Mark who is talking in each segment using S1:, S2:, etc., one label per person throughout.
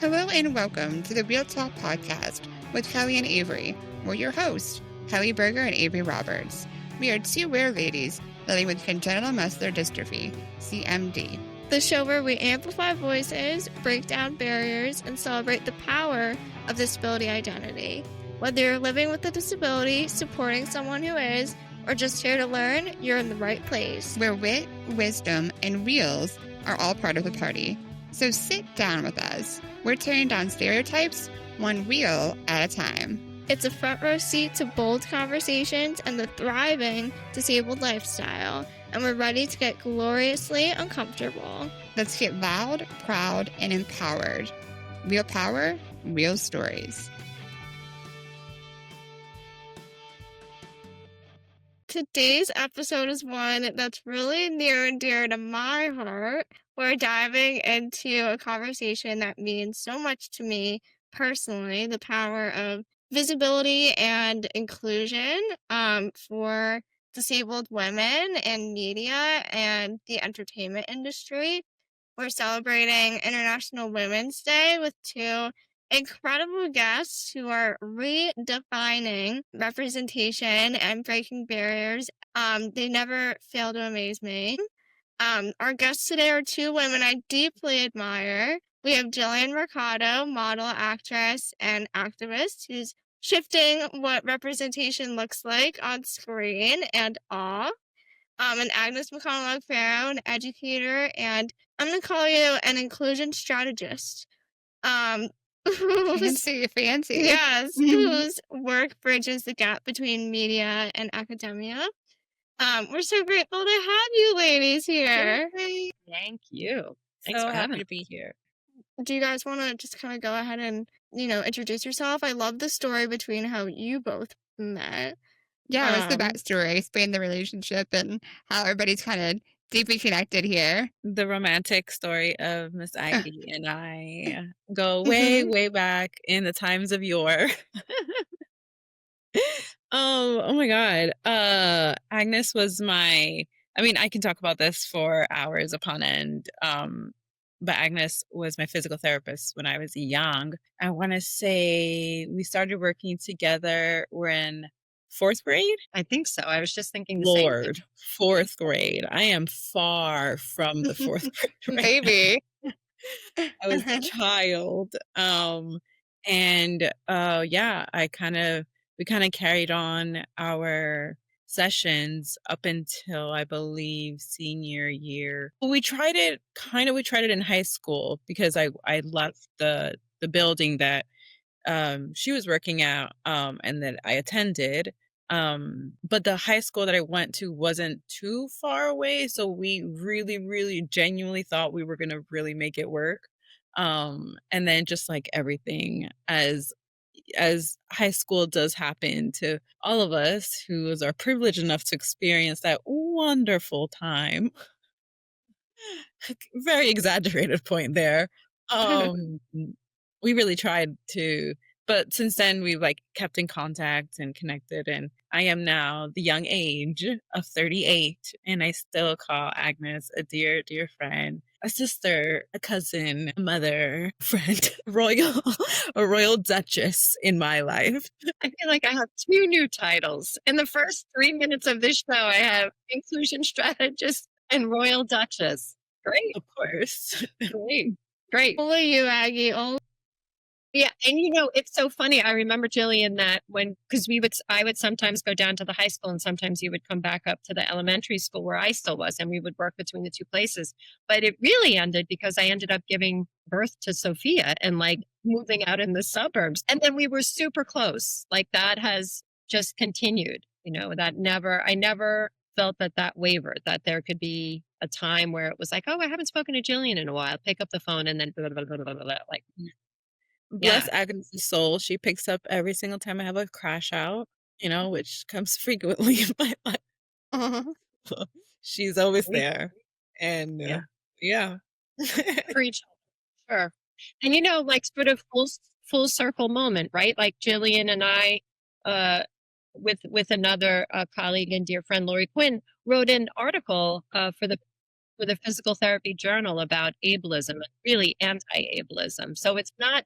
S1: Hello and welcome to the Real Talk Podcast with Kelly and Avery. We're your hosts, Kelly Berger and Avery Roberts. We are two rare ladies living with congenital muscular dystrophy, CMD.
S2: The show where we amplify voices, break down barriers, and celebrate the power of disability identity. Whether you're living with a disability, supporting someone who is, or just here to learn, you're in the right place.
S1: Where wit, wisdom, and reels are all part of the party. So sit down with us. We're tearing down stereotypes, one reel at a time.
S2: It's a front row seat to bold conversations and the thriving disabled lifestyle, and we're ready to get gloriously uncomfortable.
S1: Let's get loud, proud, and empowered. Real power, real stories.
S2: Today's episode is one that's really near and dear to my heart. We're diving into a conversation that means so much to me personally, the power of visibility and inclusion for disabled women in media and the entertainment industry. We're celebrating International Women's Day with two incredible guests who are redefining representation and breaking barriers. They never fail to amaze me. Our guests today are two women I deeply admire. We have Jillian Mercado, model, actress, and activist, who's shifting what representation looks like on screen and off. And Agnes McConlogue, Ferro, an educator, and I'm going to call you an inclusion strategist.
S1: Fancy.
S2: Yes, whose work bridges the gap between media and academia. We're so grateful to have you ladies here.
S3: Thank you. Thanks
S4: So
S3: for
S4: happy
S3: having
S4: to be here.
S2: Do you guys want to just kind of go ahead and, introduce yourself? I love the story between how you both met.
S1: Yeah, what's the backstory? Explain the relationship and how everybody's kind of deeply connected here.
S4: The romantic story of Miss Aggie and I go way, way back in the times of yore. Oh my God. Agnes was I can talk about this for hours upon end. But Agnes was my physical therapist when I was young. I want to say we started working together. We're in 4th grade.
S3: I think so. I was just thinking the same thing.
S4: 4th grade. I am far from the 4th grade. Right
S1: Maybe.
S4: I was a child. We kind of carried on our sessions up until I believe senior year. We tried it in high school because I left the building that she was working at and that I attended. But the high school that I went to wasn't too far away, so we really, really genuinely thought we were gonna really make it work. And then just like everything as high school does happen to all of us who are privileged enough to experience that wonderful time. Very exaggerated point there. We really tried to, but since then we've kept in contact and connected, and I am now the young age of 38, and I still call Agnes a dear, dear friend, a sister, a cousin, a mother, friend, a royal duchess in my life.
S3: I feel like I have 2 new titles. In the first 3 minutes of this show, I have inclusion strategist and royal duchess. Great.
S4: Of course.
S3: Great.
S2: Only you, Aggie.
S3: Yeah, and it's so funny. I remember, Jillian, that because I would sometimes go down to the high school and sometimes you would come back up to the elementary school where I still was, and we would work between the two places. But it really ended because I ended up giving birth to Sophia and moving out in the suburbs. And then we were super close. That has just continued, I never felt that wavered, that there could be a time where it was like, oh, I haven't spoken to Jillian in a while. Pick up the phone and then blah, blah, blah, blah, blah, blah,
S4: Bless Agnes' soul. She picks up every single time I have a crash out, which comes frequently in my life. So she's always there. And yeah.
S3: Preach. Sure. And sort of full circle moment, right? Like Jillian and I, with another colleague and dear friend, Lori Quinn, wrote an article for the with a physical therapy journal about ableism, really anti-ableism. So it's not,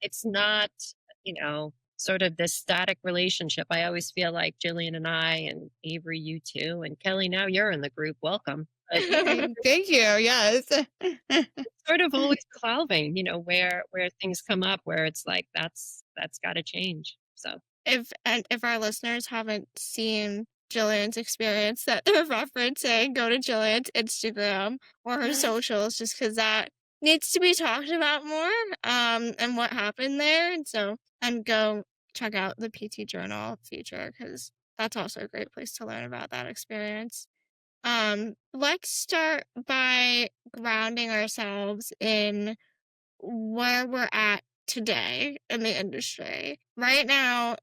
S3: sort of this static relationship. I always feel like Jillian and I, and Avery, you too, and Kelly, now you're in the group. Welcome. But
S1: Thank you. Yes.
S3: sort of always clouding, where things come up where it's like that's got to change. So
S2: If our listeners haven't seen Jillian's experience that they're referencing, go to Jillian's Instagram or her socials, just because that needs to be talked about more, and what happened there. And go check out the PT Journal feature, because that's also a great place to learn about that experience. Let's start by grounding ourselves in where we're at today in the industry. Right now,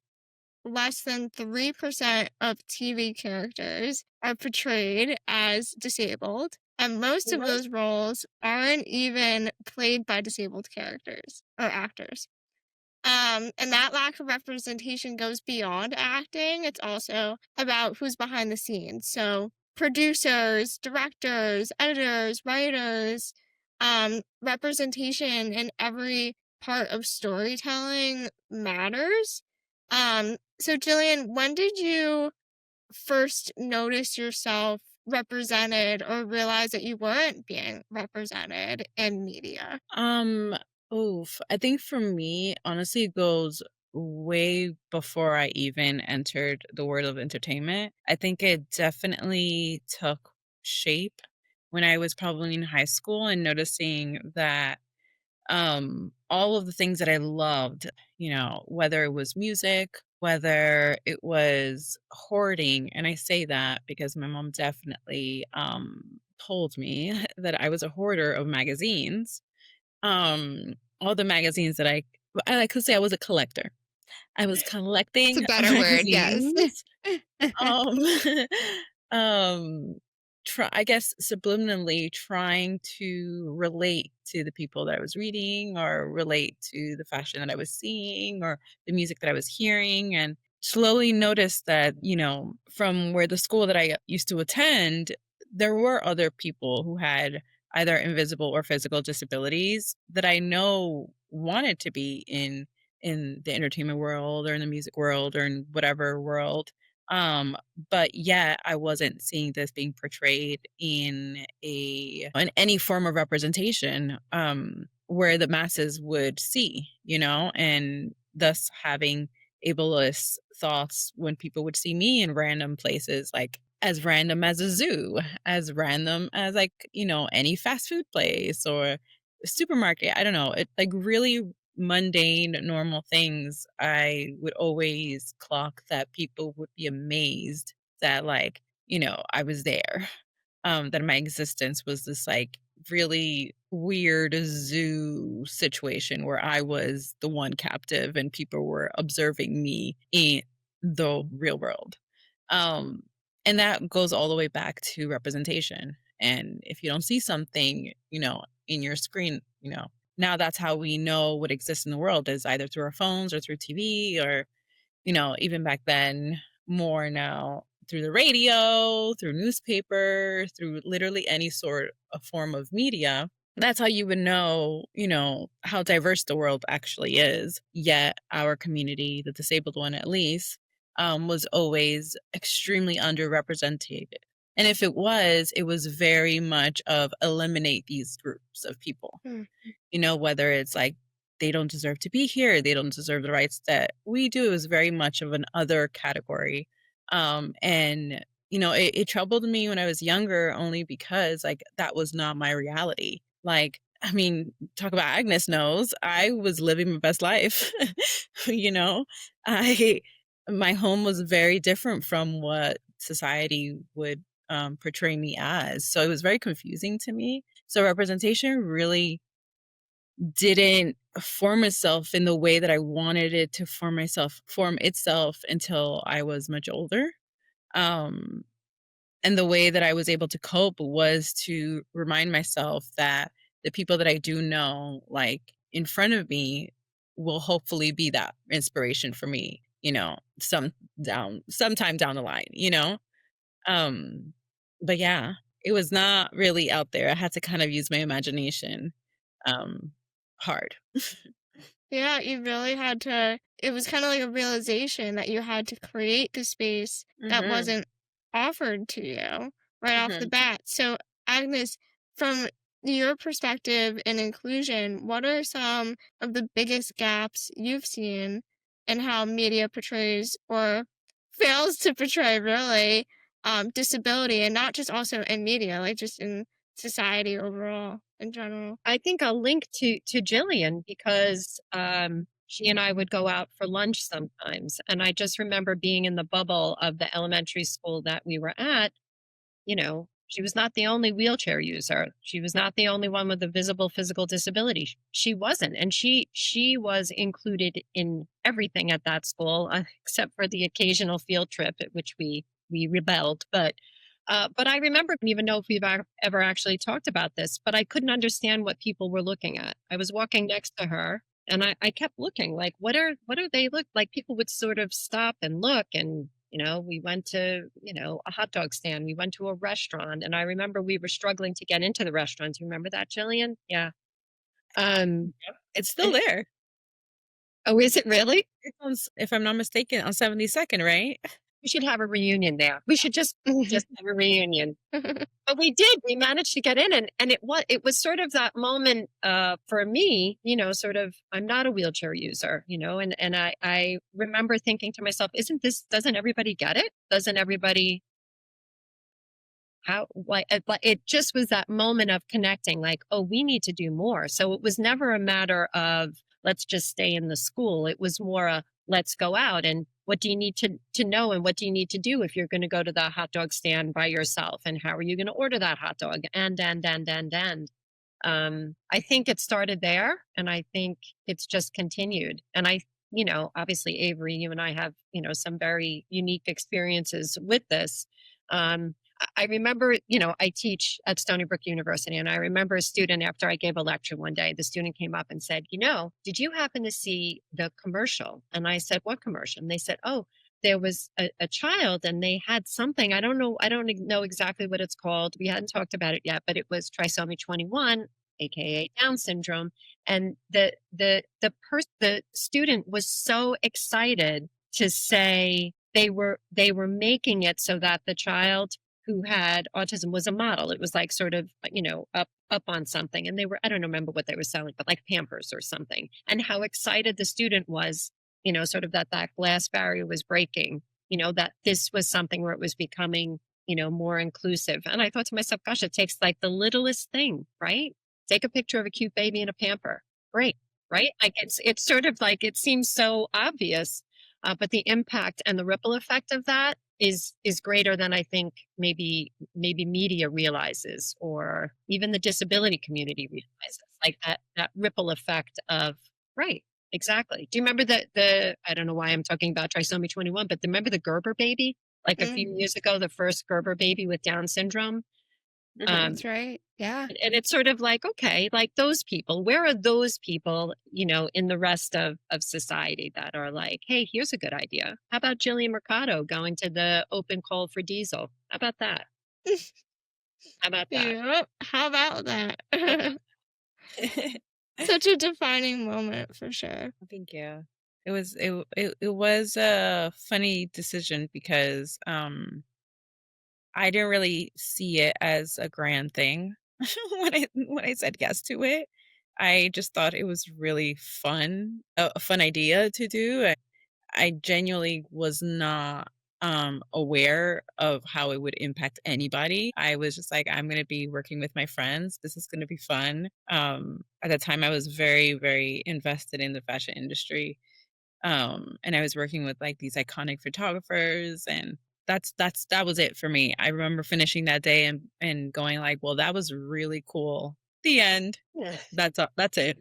S2: less than 3% of TV characters are portrayed as disabled, and most of those roles aren't even played by disabled characters or actors. And that lack of representation goes beyond acting. It's also about who's behind the scenes. So producers, directors, editors, writers, representation in every part of storytelling matters. So Jillian, when did you first notice yourself represented or realize that you weren't being represented in media?
S4: I think for me, honestly, it goes way before I even entered the world of entertainment. I think it definitely took shape when I was probably in high school and noticing that all of the things that I loved, whether it was music, whether it was hoarding, and I say that because my mom definitely told me that I was a hoarder of magazines. All the magazines that I could say I was a collector. I was
S1: It's a
S4: collecting
S1: better word. Yes.
S4: magazines. Um, um, I guess subliminally trying to relate to the people that I was reading, or relate to the fashion that I was seeing, or the music that I was hearing, and slowly noticed that, from where the school that I used to attend, there were other people who had either invisible or physical disabilities that I know wanted to be in the entertainment world, or in the music world, or in whatever world. But yeah, I wasn't seeing this being portrayed in any form of representation, where the masses would see, and thus having ableist thoughts when people would see me in random places, like as random as a zoo, as random as, like, any fast food place or supermarket. I don't know. It, like, really mundane, normal things. I would always clock that people would be amazed that, like, I was there. That my existence was this, like, really weird zoo situation where I was the one captive and people were observing me in the real world. Um, and that goes all the way back to representation. And if you don't see something, in your screen, now that's how we know what exists in the world, is either through our phones or through TV, or, even back then, more now through the radio, through newspaper, through literally any sort of form of media. That's how you would know, how diverse the world actually is. Yet our community, the disabled one at least, was always extremely underrepresented. And if it was very much of eliminate these groups of people. Whether it's like they don't deserve to be here, they don't deserve the rights that we do. It was very much of an other category. And it troubled me when I was younger, only because, like, that was not my reality. Like, I mean, talk about Agnes knows, I was living my best life. I My home was very different from what society would portray me as. So it was very confusing to me. So representation really didn't form itself in the way that I wanted it to form itself until I was much older. Um, and the way that I was able to cope was to remind myself that the people that I do know, like, in front of me, will hopefully be that inspiration for me, sometime down the line. But yeah. it was not really out there. I had to kind of use my imagination um hard.
S2: Yeah, you really had to. It was kind of like a realization that you had to create the space that
S3: Mhm.
S2: wasn't offered to you right off the
S3: Mhm.
S2: bat. So, Agnes, from your perspective in inclusion, what are some of the biggest gaps you've seen in how media portrays or fails to portray really disability, and not just also in media, like just in society overall in general?
S3: I think I'll link to Jillian because she and I would go out for lunch sometimes, and I just remember being in the bubble of the elementary school that we were at. You know, she was not the only wheelchair user. She was not the only one with a visible physical disability. She wasn't, and she was included in everything at that school, except for the occasional field trip at which we rebelled. But I remember, I don't even know if we've ever actually talked about this, but I couldn't understand what people were looking at. I was walking next to her, and I kept looking like, what are they look like? People would sort of stop and look, and we went to, a hot dog stand. We went to a restaurant. And I remember we were struggling to get into the restaurant. Do you remember that, Jillian? Yeah. Um,
S4: Yep. It's still
S3: and,
S4: there.
S3: oh, is it really?
S4: It's on if I'm not mistaken, on 72nd, right?
S3: We should have a reunion there. We should just have a reunion. But we did. We managed to get in, and it was sort of that moment for me, sort of, I'm not a wheelchair user, and I remember thinking to myself, doesn't everybody get it? Doesn't everybody how like it just was that moment of connecting, like, oh, we need to do more. So it was never a matter of let's just stay in the school. It was more a let's go out, and what do you need to know, and what do you need to do if you're going to go to the hot dog stand by yourself, and how are you going to order that hot dog, and I think it started there, and I think it's just continued. And obviously, Avery, you and I have, some very unique experiences with this. I remember, I teach at Stony Brook University, and I remember a student, after I gave a lecture one day, the student came up and said, did you happen to see the commercial? And I said, what commercial? And they said, oh, there was a child, and they had something. I don't know exactly what it's called. We hadn't talked about it yet, but it was trisomy 21, aka Down syndrome. And the student was so excited to say they were making it so that the child who had autism was a model. It was like sort of, up on something. And I don't remember what they were selling, but like Pampers or something. And how excited the student was, sort of that glass barrier was breaking, that this was something where it was becoming, more inclusive. And I thought to myself, gosh, it takes like the littlest thing, right? Take a picture of a cute baby in a pamper. Great, right? Like it's sort of like, it seems so obvious, but the impact and the ripple effect of that is greater than I think maybe media realizes, or even the disability community realizes. Like that ripple effect of, right, exactly. Do you remember the I don't know why I'm talking about trisomy 21, but remember the Gerber baby? Like a few years ago, the first Gerber baby with Down syndrome.
S2: That's right. Yeah.
S3: And it's sort of like, okay, like those people, where are those people, in the rest of society that are like, hey, here's a good idea. How about Jillian Mercado going to the open call for diesel? How about that? How about that?
S2: Yep. How about that?
S4: Thank
S2: Such a defining moment for sure.
S4: you. It was a funny decision because I didn't really see it as a grand thing when I said yes to it. I just thought it was really fun, a fun idea to do. I genuinely was not aware of how it would impact anybody. I was just like, I'm gonna be working with my friends. This is gonna be fun. At the time I was very, very invested in the fashion industry. And I was working with like these iconic photographers, and that was it for me. I remember finishing that day and going like, well, that was really cool. The end.
S3: Yeah.
S4: That's it.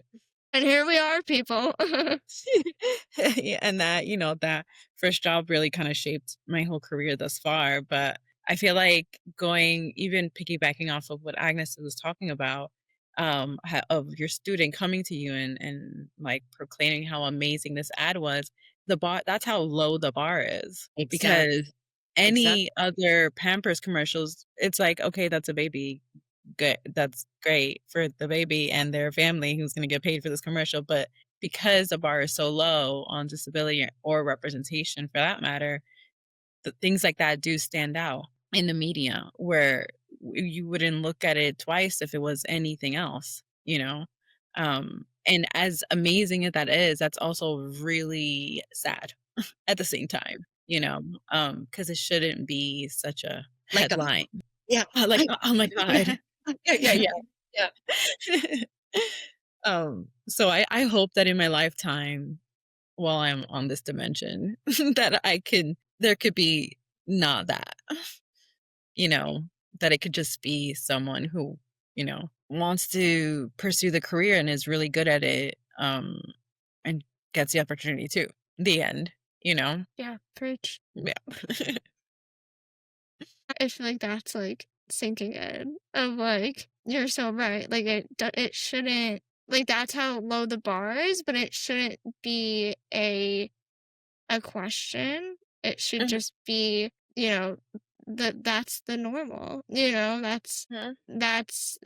S2: And here we are, people.
S4: Yeah, and that first job really kind of shaped my whole career thus far. But I feel like even piggybacking off of what Agnes was talking about, of your student coming to you and like proclaiming how amazing this ad was, that's how low the bar is.
S3: Exactly.
S4: Because Any
S3: Exactly.
S4: other Pampers commercials, it's like, okay, that's a baby. Good. That's great for the baby and their family who's going to get paid for this commercial. But because the bar is so low on disability or representation for that matter, things like that do stand out in the media where you wouldn't look at it twice if it was anything else, you know? And as amazing as that is, that's also really sad at the same time, because it shouldn't be such a
S3: Like,
S4: headline.
S3: yeah.
S4: Like, oh my God. Yeah, yeah,
S3: Yeah.
S4: yeah. So I hope that in my lifetime, while I'm on this dimension, that there could be not that, you know, that it could just be someone who, wants to pursue the career and is really good at it, and gets the opportunity too. The end, you know?
S2: Yeah, preach.
S4: Yeah.
S2: I feel like that's like sinking in of like you're so right. Like it shouldn't like that's how low the bar is, but it shouldn't be a question. It should
S4: Mhm,
S2: just be, that's the normal.
S4: mhm.
S2: That's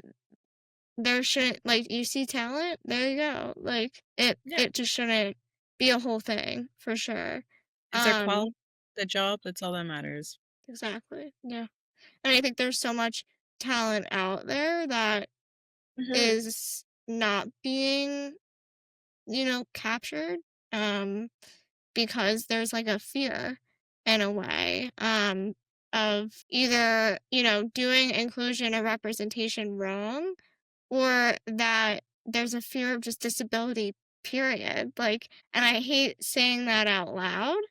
S2: there shouldn't like you see talent, there you go. Like
S4: Yeah.
S2: it just shouldn't be a whole thing for sure.
S4: Is there
S2: Um,
S4: quality the job? That's all that matters.
S2: exactly. Yeah. And I think there's so much talent out there that
S4: Mhm.
S2: is not being, captured um because there's like a fear in a way of either, doing inclusion or representation wrong or that there's a fear of just disability period. Like and I hate saying that out loud.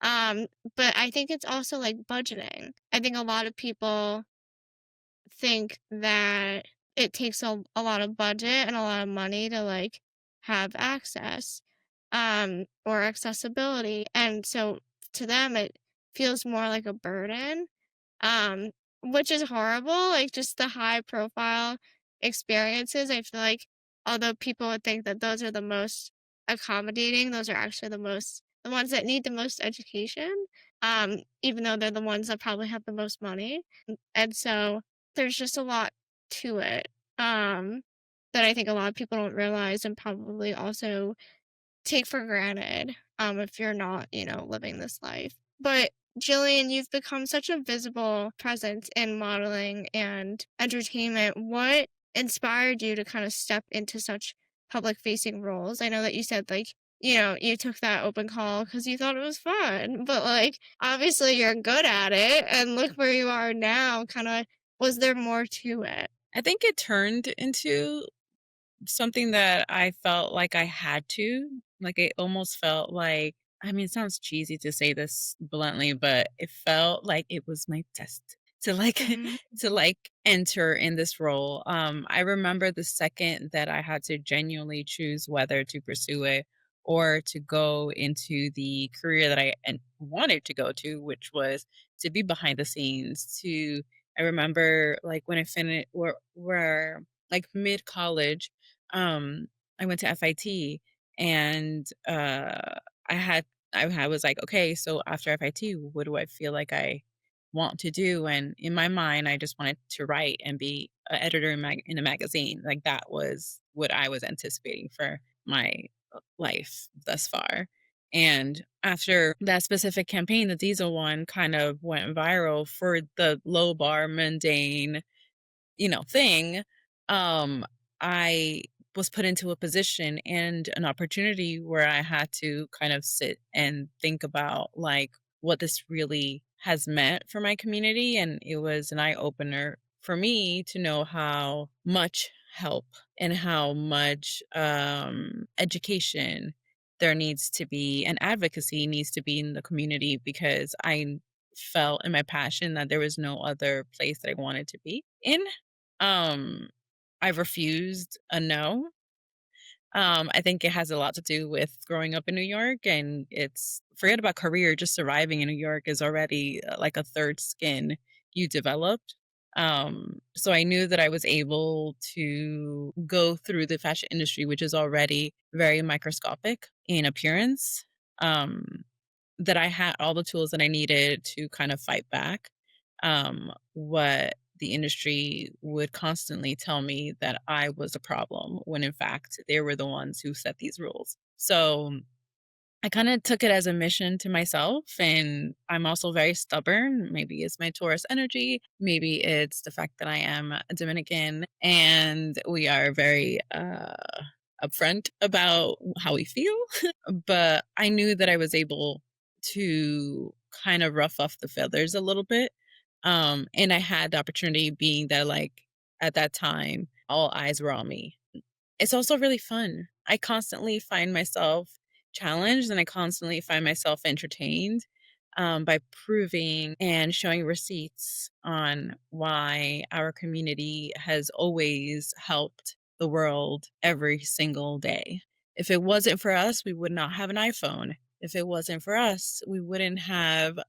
S2: Um but I think it's also like budgeting. I think a lot of people think that it takes a lot of budget and a lot of money to like have access or accessibility, and so to them it feels more like a burden, um which is horrible. Like just the high profile experiences, I feel like although people would think that those are the most accommodating, those are actually the ones that need the most education, even though they're the ones that probably have the most money. And so there's just a lot to it, um, that I think a lot of people don't realize and probably also take for granted, if you're not, living this life. But Jillian, you've become such a visible presence in modeling and entertainment. What inspired you to kind of step into such public facing roles? I know that you said like, you took that open call because you thought it was fun, but like obviously you're good at it and look where you are now. Kind of, was there more to it?
S4: I think it turned into something that I felt like I had to. Like, it almost felt like, I mean, it sounds cheesy to say this bluntly, but it felt like it was my test to like
S2: Hmm.
S4: to like enter in this role. I remember the second that I had to genuinely choose whether to pursue it or to go into the career that wanted to go to, which was to be behind the scenes. I remember like when I finished, where like mid college, I went to FIT, and I had I was like, okay, so after FIT, what do I feel like I want to do? And in my mind, I just wanted to write and be an editor in a magazine. Like, that was what I was anticipating for my life thus far. And after that specific campaign, the Diesel one kind of went viral for the low bar, mundane, thing. I was put into a position and an opportunity where I had to kind of sit and think about like what this really has meant for my community. And it was an eye opener for me to know how much help and how much education there needs to be, and advocacy needs to be in the community, because I felt in my passion that there was no other place that I wanted to be in. um, I've refused a no. I think it has a lot to do with growing up in New York, and it's forget about career, just surviving in New York is already like a third skin you developed. So I knew that I was able to go through the fashion industry, which is already very microscopic in appearance. Um, that I had all the tools that I needed to kind of fight back what the industry would constantly tell me that I was a problem when in fact they were the ones who set these rules. So I kind of took it as a mission to myself, and I'm also very stubborn. Maybe it's my Taurus energy, maybe it's the fact that I am a Dominican and we are very upfront about how we feel. But I knew that I was able to kind of rough off the feathers a little bit. And I had the opportunity being that, like, at that time, all eyes were on me. It's also really fun. I constantly find myself challenged and I constantly find myself entertained by proving and showing receipts on why our community has always helped the world every single day. If it wasn't for us, we would not have an iPhone. If it wasn't for us, we wouldn't have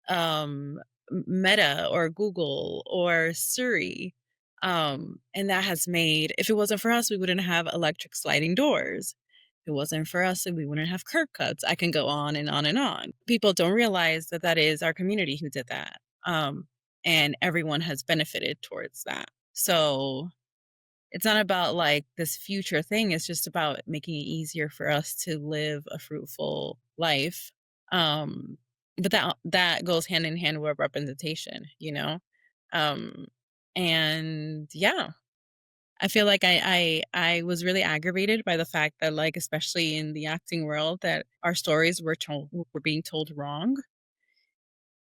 S4: um, Meta or Google or Siri. And that has made, if it wasn't for us, we wouldn't have electric sliding doors. If it wasn't for us, we wouldn't have curb cuts. I can go on and on and on. People don't realize that that is our community who did that. And everyone has benefited towards that. So it's not about like this future thing. It's just about making it easier for us to live a fruitful life. But that goes hand in hand with representation, you know? Um, and yeah, I feel like I was really aggravated by the fact that, like, especially in the acting world, that our stories were being told wrong.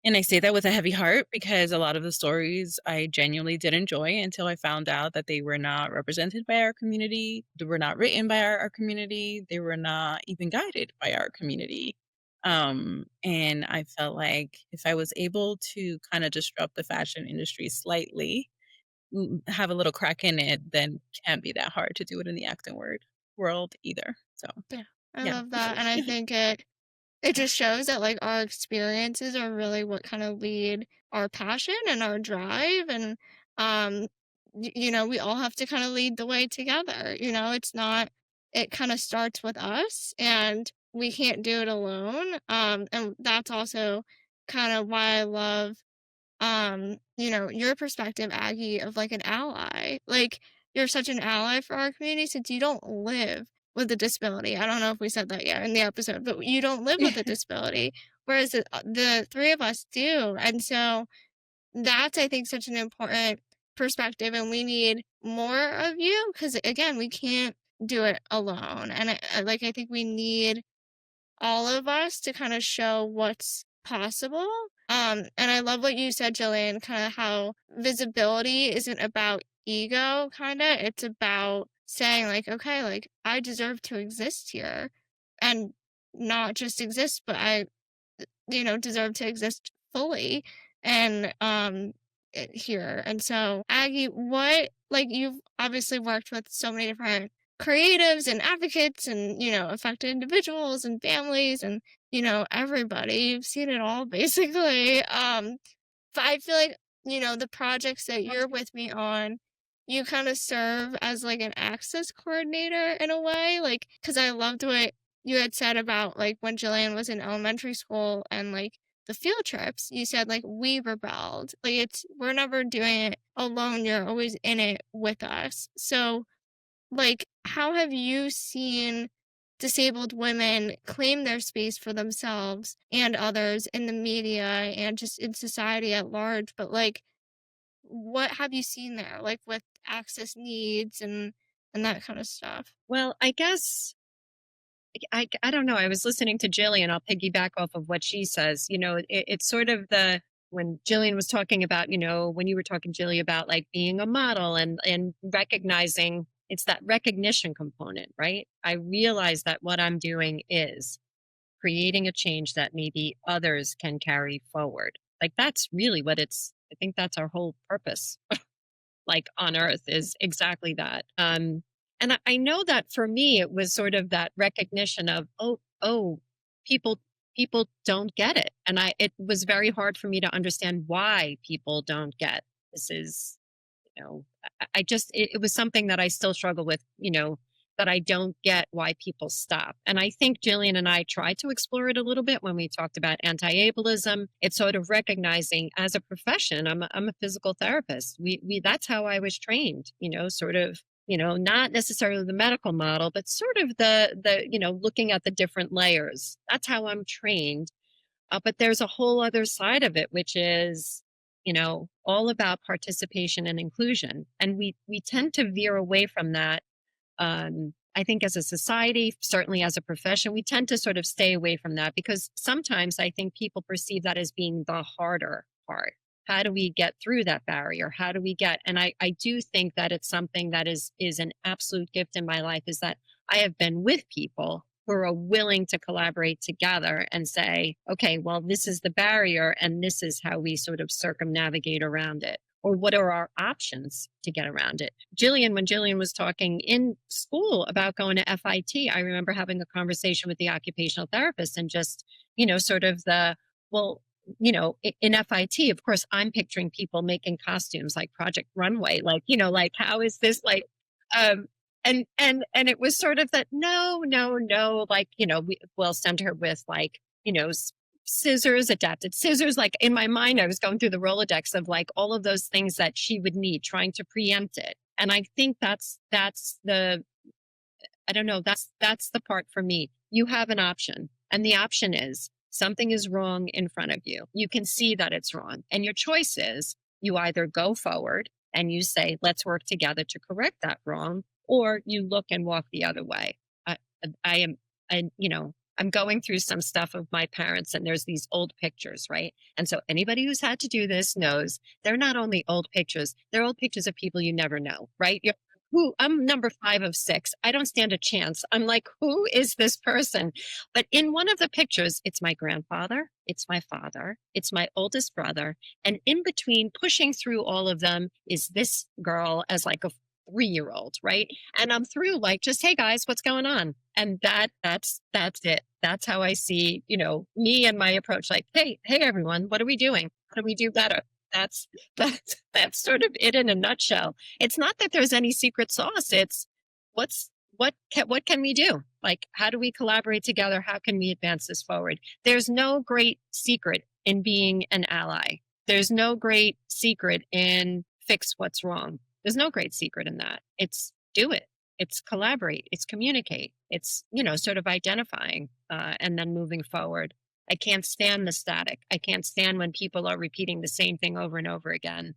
S4: And I say that with a heavy heart because a lot of the stories I genuinely did enjoy until I found out that they were not represented by our community. They were not written by our community. They were not even guided by our community. And I felt like if I was able to kind of disrupt the fashion industry slightly, have a little crack in it, then can't be that hard to do it in the acting world either. So
S2: Yeah, I
S4: yeah.
S2: love that. And I think it just shows that like our experiences are really what kind of lead our passion and our drive. And um we all have to kind of lead the way together. It's not, it kind of starts with us and we can't do it alone. And that's also kind of why I love your perspective, Aggie, of like an ally. Like, you're such an ally for our community since you don't live with a disability. I don't know if we said that yet in the episode, but you don't live with a disability, whereas the three of us do. And so that's, I think, such an important perspective, and we need more of you because, again, we can't do it alone. And I think we need all of us to kind of show what's possible. And I love what you said, Jillian, kind of how visibility isn't about ego, kind of. It's about saying, like, okay, like, I deserve to exist here and not just exist, but I, deserve to exist fully and here. And so, Aggie, like, you've obviously worked with so many different creatives and advocates and affected individuals and families and everybody. You've seen it all basically. But I feel like the projects that you're with me on, you kind of serve as like an access coordinator in a way, like, because I loved what you had said about like when Jillian was in elementary school and like the field trips. You said like we rebelled, like we're never doing it alone, you're always in it with us. So like, how have you seen disabled women claim their space for themselves and others in the media and just in society at large? But like, what have you seen there, like with access needs and that kind of stuff?
S3: Well, I guess I don't know. I was listening to Jillian. I'll piggyback off of what she says. It's sort of when Jillian was talking about, when you were talking, Jillian, about like being a model and recognizing, it's that recognition component, right? I realize that what I'm doing is creating a change that maybe others can carry forward. Like that's really what I think that's our whole purpose, like on earth, is exactly that. And I know that for me, it was sort of that recognition of, oh, people don't get it. And it was very hard for me to understand why people don't get this. Is, I just, it was something that I still struggle with, that I don't get why people stop. And I think Jillian and I tried to explore it a little bit when we talked about anti-ableism. It's sort of recognizing as a profession, I'm a physical therapist. That's how I was trained, sort of, not necessarily the medical model, but sort of the looking at the different layers. That's how I'm trained. But there's a whole other side of it, which is, all about participation and inclusion. And we tend to veer away from that. I think as a society, certainly as a profession, we tend to sort of stay away from that because sometimes I think people perceive that as being the harder part. How do we get through that barrier? How do we get, and I do think that it's something that is an absolute gift in my life, is that I have been with people who are willing to collaborate together and say, okay, well, this is the barrier and this is how we sort of circumnavigate around it. Or what are our options to get around it? When Jillian was talking in school about going to FIT, I remember having a conversation with the occupational therapist and just, sort of in FIT, of course, I'm picturing people making costumes like Project Runway, like how is this like, and it was sort of that, no, like, we'll send her with like, scissors, adapted scissors. Like in my mind, I was going through the Rolodex of like all of those things that she would need, trying to preempt it. And I think that's the part for me. You have an option, and the option is something is wrong in front of you. You can see that it's wrong. And your choice is you either go forward and you say, let's work together to correct that wrong, or you look and walk the other way. I'm going through some stuff of my parents, and there's these old pictures, right? And so anybody who's had to do this knows they're not only old pictures, they're old pictures of people you never know, right? I'm number 5 of 6. I don't stand a chance. I'm like, who is this person? But in one of the pictures, it's my grandfather, it's my father, it's my oldest brother. And in between, pushing through all of them, is this girl as like a 3-year-old, right? And I'm through like, just, hey guys, what's going on? And that's it. That's how I see, me and my approach. Like, hey everyone, what are we doing? How do we do better? That's sort of it in a nutshell. It's not that there's any secret sauce. It's what can we do? Like, how do we collaborate together? How can we advance this forward? There's no great secret in being an ally. There's no great secret in fix what's wrong. There's no great secret in that. It's do it. It's collaborate. It's communicate. It's, sort of identifying and then moving forward. I can't stand the static. I can't stand when people are repeating the same thing over and over again.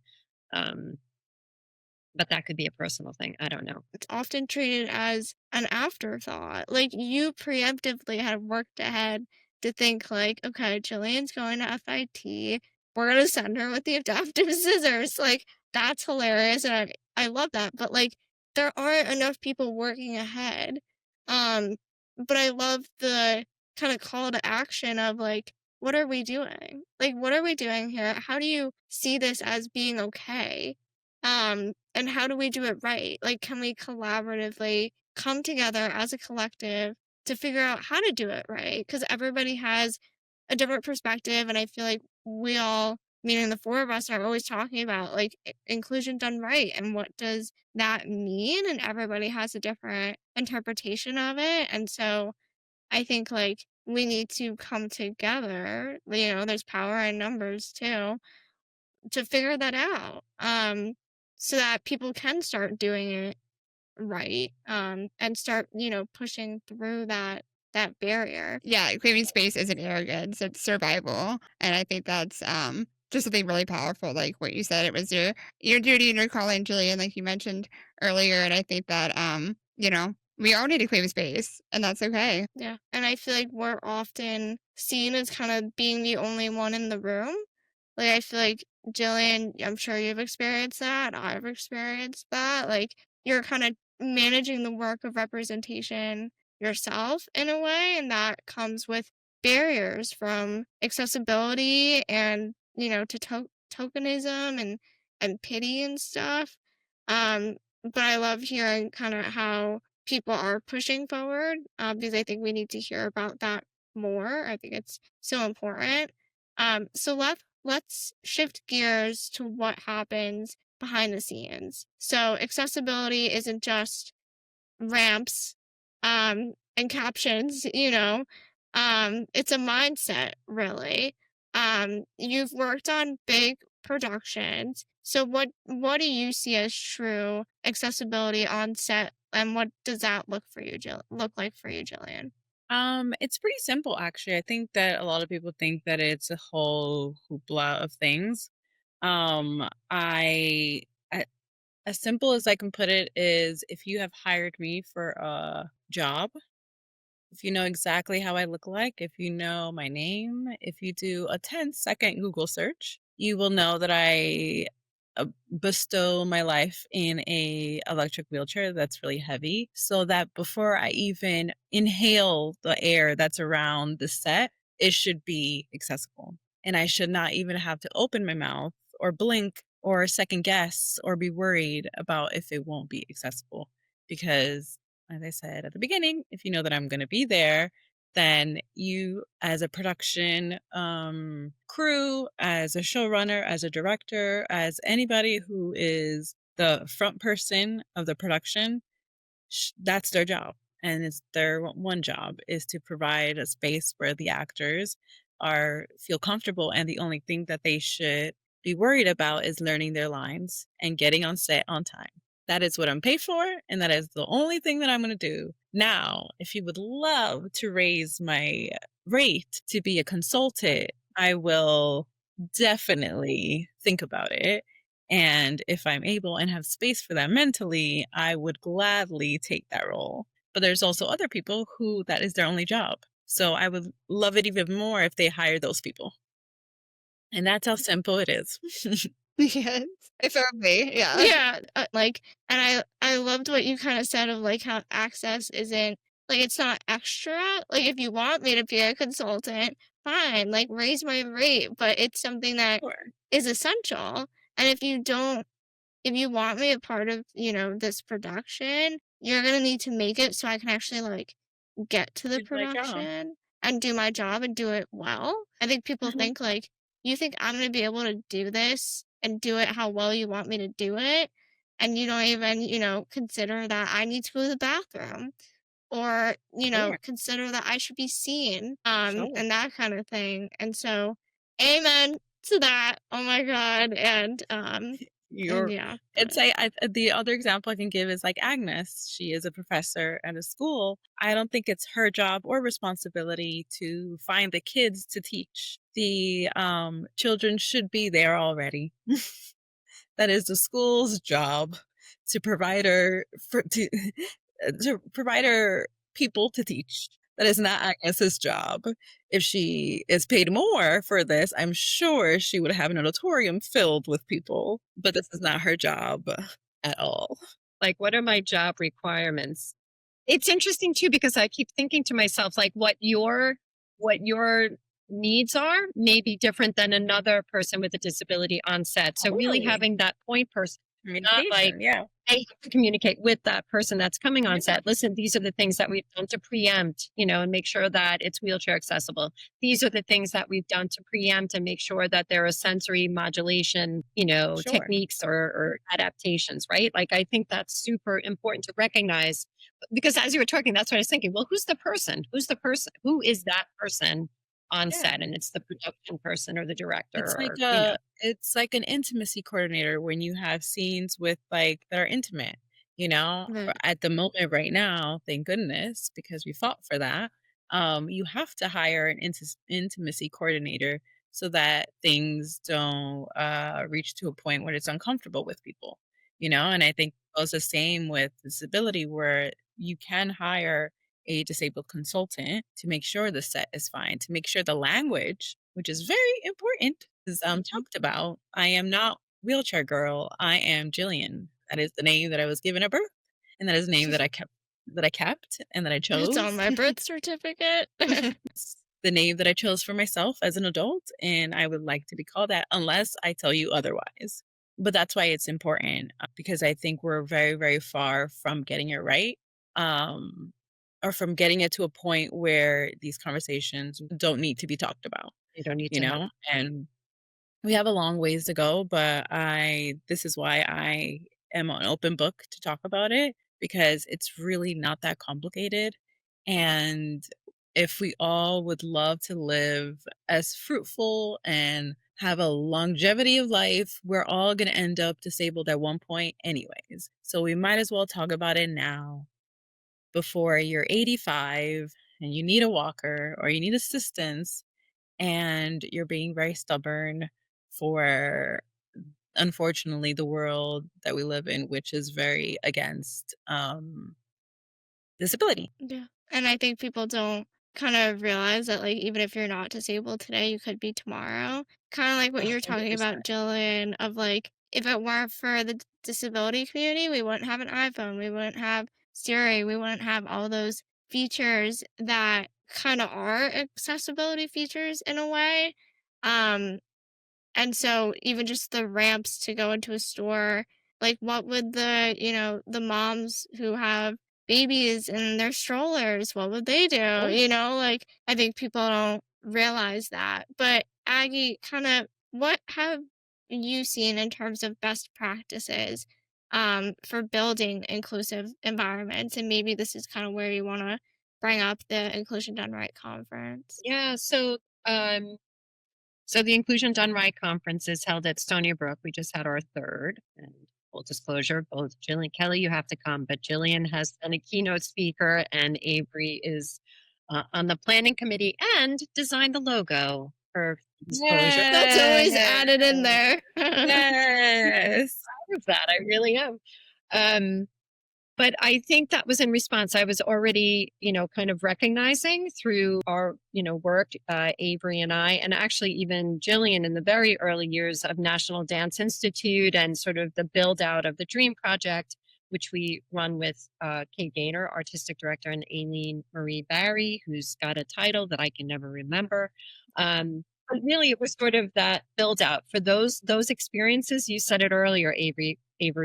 S3: But that could be a personal thing. I don't know.
S2: It's often treated as an afterthought. Like, you preemptively had worked ahead to think like, okay, Jillian's going to FIT. We're going to send her with the adaptive scissors. Like, that's hilarious. And I love that. But like, there aren't enough people working ahead. But I love the kind of call to action of like, what are we doing? Like, what are we doing here? How do you see this as being okay? And how do we do it right? Like, can we collaboratively come together as a collective to figure out how to do it right? Because everybody has a different perspective. And I feel like we all, meaning the 4 of us, are always talking about like inclusion done right. And what does that mean? And everybody has a different interpretation of it. And so I think like we need to come together. There's power in numbers too, to figure that out. So that people can start doing it right. And start, pushing through that barrier.
S1: Yeah, claiming space isn't arrogance, it's survival. And I think that's just something really powerful, like what you said. It was your duty and your calling, Jillian, like you mentioned earlier. And I think that we all need to claim space, and that's okay.
S2: Yeah. And I feel like we're often seen as kind of being the only one in the room. Like, I feel like, Jillian, I'm sure you've experienced that. I've experienced that. Like, you're kind of managing the work of representation yourself in a way, and that comes with barriers from accessibility and, to tokenism and pity and stuff. But I love hearing kind of how people are pushing forward, because I think we need to hear about that more. I think it's so important. So let's shift gears to what happens behind the scenes. So accessibility isn't just ramps, and captions, you know. It's a mindset, really. You've worked on big productions. So what do you see as true accessibility on set, and what does that look like for you, Jillian?
S4: It's pretty simple actually. I think that a lot of people think that it's a whole hoopla of things. I as simple as I can put it is if you have hired me for a job, if you know exactly how I look like, if you know my name, if you do a 10-second Google search, you will know that I bestow my life in a electric wheelchair that's really heavy so that before I even inhale the air that's around the set, it should be accessible. And I should not even have to open my mouth or blink or second guess or be worried about if it won't be accessible because as I said at the beginning, if you know that I'm going to be there, then you, as a production crew, as a showrunner, as a director, as anybody who is the front person of the production, that's their job. And it's their one job is to provide a space where the actors are feel comfortable. And the only thing that they should be worried about is learning their lines and getting on set on time. That is what I'm paid for, and that is the only thing that I'm going to do. Now, if you would love to raise my rate to be a consultant, I will definitely think about it. And if I'm able and have space for that mentally, I would gladly take that role. But there's also other people who that is their only job. So I would love it even more if they hire those people. And that's how simple it is.
S2: Yes.
S1: If only, yeah.
S2: Yeah, and I loved what you kind of said of like how access isn't like it's not extra. Like if you want me to be a consultant, fine, like raise my rate, but it's something that
S4: Sure.
S2: is essential. And if you want me a part of, this production, you're gonna need to make it so I can actually like get to the
S4: Do my job.
S2: production and do my job and do it well. I think people think like, you think I'm gonna be able to do this and do it how well you want me to do it, and you don't even, consider that I need to go to the bathroom or,
S4: Sure.
S2: consider that I should be seen,
S4: Sure.
S2: and that kind of thing. And so, amen to that. Oh my God. And
S4: You're
S2: yeah.
S4: it's the other example I can give is like Agnes. She is a professor at a school. I don't think it's her job or responsibility to find the kids to teach. The children should be there already. That is the school's job to provide her to provide her people to teach. That is not Agnes's job. If she is paid more for this, I'm sure she would have an auditorium filled with people, but this is not her job at all.
S3: Like, what are my job requirements? It's interesting too, because I keep thinking to myself, like what your needs are may be different than another person with a disability on set. So really
S4: Totally.
S3: having that point person, not like
S4: Communication, yeah.
S3: I have to communicate with that person that's coming on
S4: Yeah.
S3: set. Listen, these are the things that we've done to preempt, and make sure that it's wheelchair accessible. These are the things that we've done to preempt and make sure that there are sensory modulation,
S4: Sure.
S3: techniques or adaptations, right? Like I think that's super important to recognize because as you were talking, that's what I was thinking. Well, who's the person? Who's the person? Who is that person on
S4: Yeah.
S3: set? And it's the production person or the director
S4: It's like
S3: or.
S4: it's like an intimacy coordinator when you have scenes with like that are intimate,
S2: Right.
S4: at the moment right now, thank goodness, because we fought for that. You have to hire an intimacy coordinator so that things don't reach to a point where it's uncomfortable with people, and I think it goes the same with disability where you can hire a disabled consultant to make sure the set is fine, to make sure the language, which is very important, is talked about. I am not wheelchair girl. I am Jillian. That is the name that I was given at birth, and that is the name that I kept, and that I
S2: It's on
S4: chose.
S2: my birth certificate.
S4: It's the name that I chose for myself as an adult, and I would like to be called that unless I tell you otherwise. But that's why it's important because I think we're very, very far from getting it right. Um, or from getting it to a point where these conversations don't need to be talked about,
S3: You don't need to have.
S4: and we have a long ways to go, but this is why I am an open book to talk about it because it's really not that complicated. And if we all would love to live as fruitful and have a longevity of life, we're all going to end up disabled at one point anyways. So we might as well talk about it now before you're 85 and you need a walker or you need assistance and you're being very stubborn for, unfortunately, the world that we live in, which is very against disability.
S2: Yeah. And I think people don't kind of realize that, like, even if you're not disabled today, you could be tomorrow. Kind of like what you were talking
S3: 100%.
S2: about, Jillian, of like, if it weren't for the disability community, we wouldn't have an iPhone, we wouldn't have Siri, we wouldn't have all those features that kind of are accessibility features in a way. Um, and so even just the ramps to go into a store, like what would the moms who have babies in their strollers, what would they do? Like I think people don't realize that. But Aggie, kind of what have you seen in terms of best practices for building inclusive environments? And maybe this is kind of where you want to bring up the Inclusion Done Right conference.
S3: Yeah. So the Inclusion Done Right conference is held at Stony Brook. We just had our third. And full disclosure, both Jillian Kelly, you have to come, but Jillian has been a keynote speaker and Avery is on the planning committee and designed the logo for disclosure.
S2: That's always added in there.
S4: Yes.
S3: Proud of that. I really am. But I think that was in response. I was already, kind of recognizing through our, work, Avery and I, and actually even Jillian in the very early years of National Dance Institute and sort of the build out of the Dream Project, which we run with Kate Gaynor, artistic director, and Aileen Marie Barry, who's got a title that I can never remember. But really, it was sort of that build out for those experiences. You said it earlier, Avery,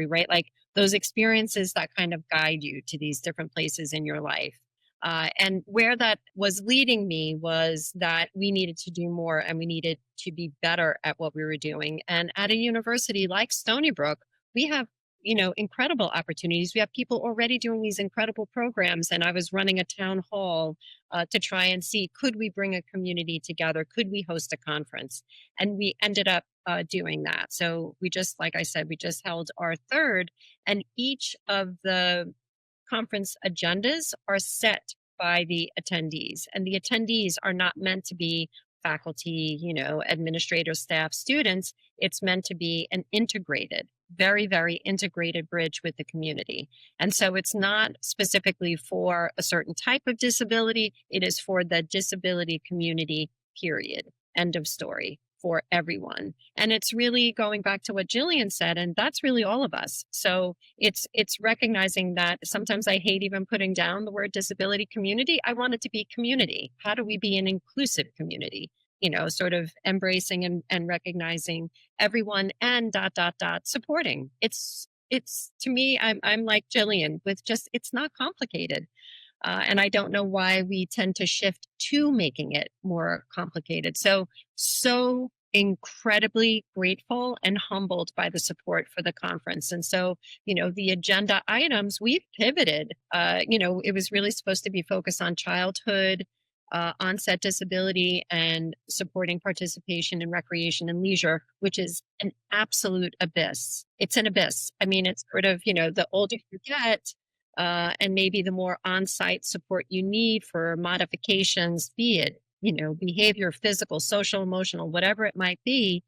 S3: right? Like those experiences that kind of guide you to these different places in your life. And where that was leading me was that we needed to do more and we needed to be better at what we were doing. And at a university like Stony Brook, we have incredible opportunities. We have people already doing these incredible programs. And I was running a town hall to try and see, could we bring a community together? Could we host a conference? And we ended up doing that. So like I said, we just held our third, and each of the conference agendas are set by the attendees. And the attendees are not meant to be faculty, administrators, staff, students. It's meant to be an integrated, very, very integrated bridge with the community. And so it's not specifically for a certain type of disability. It is for the disability community, period. End of story, for everyone. And it's really going back to what Jillian said, and that's really all of us. So it's recognizing that sometimes I hate even putting down the word disability community. I want it to be community. How do we be an inclusive community? Sort of embracing and recognizing everyone and ... supporting. It's to me, I'm like Jillian with just, it's not complicated. And I don't know why we tend to shift to making it more complicated. So incredibly grateful and humbled by the support for the conference. And so, the agenda items, we've pivoted. It was really supposed to be focused on childhood, onset disability, and supporting participation in recreation and leisure, which is an absolute abyss. It's an abyss. I mean, it's sort of, the older you get, and maybe the more on-site support you need for modifications, be it, behavior, physical, social, emotional, whatever it might be,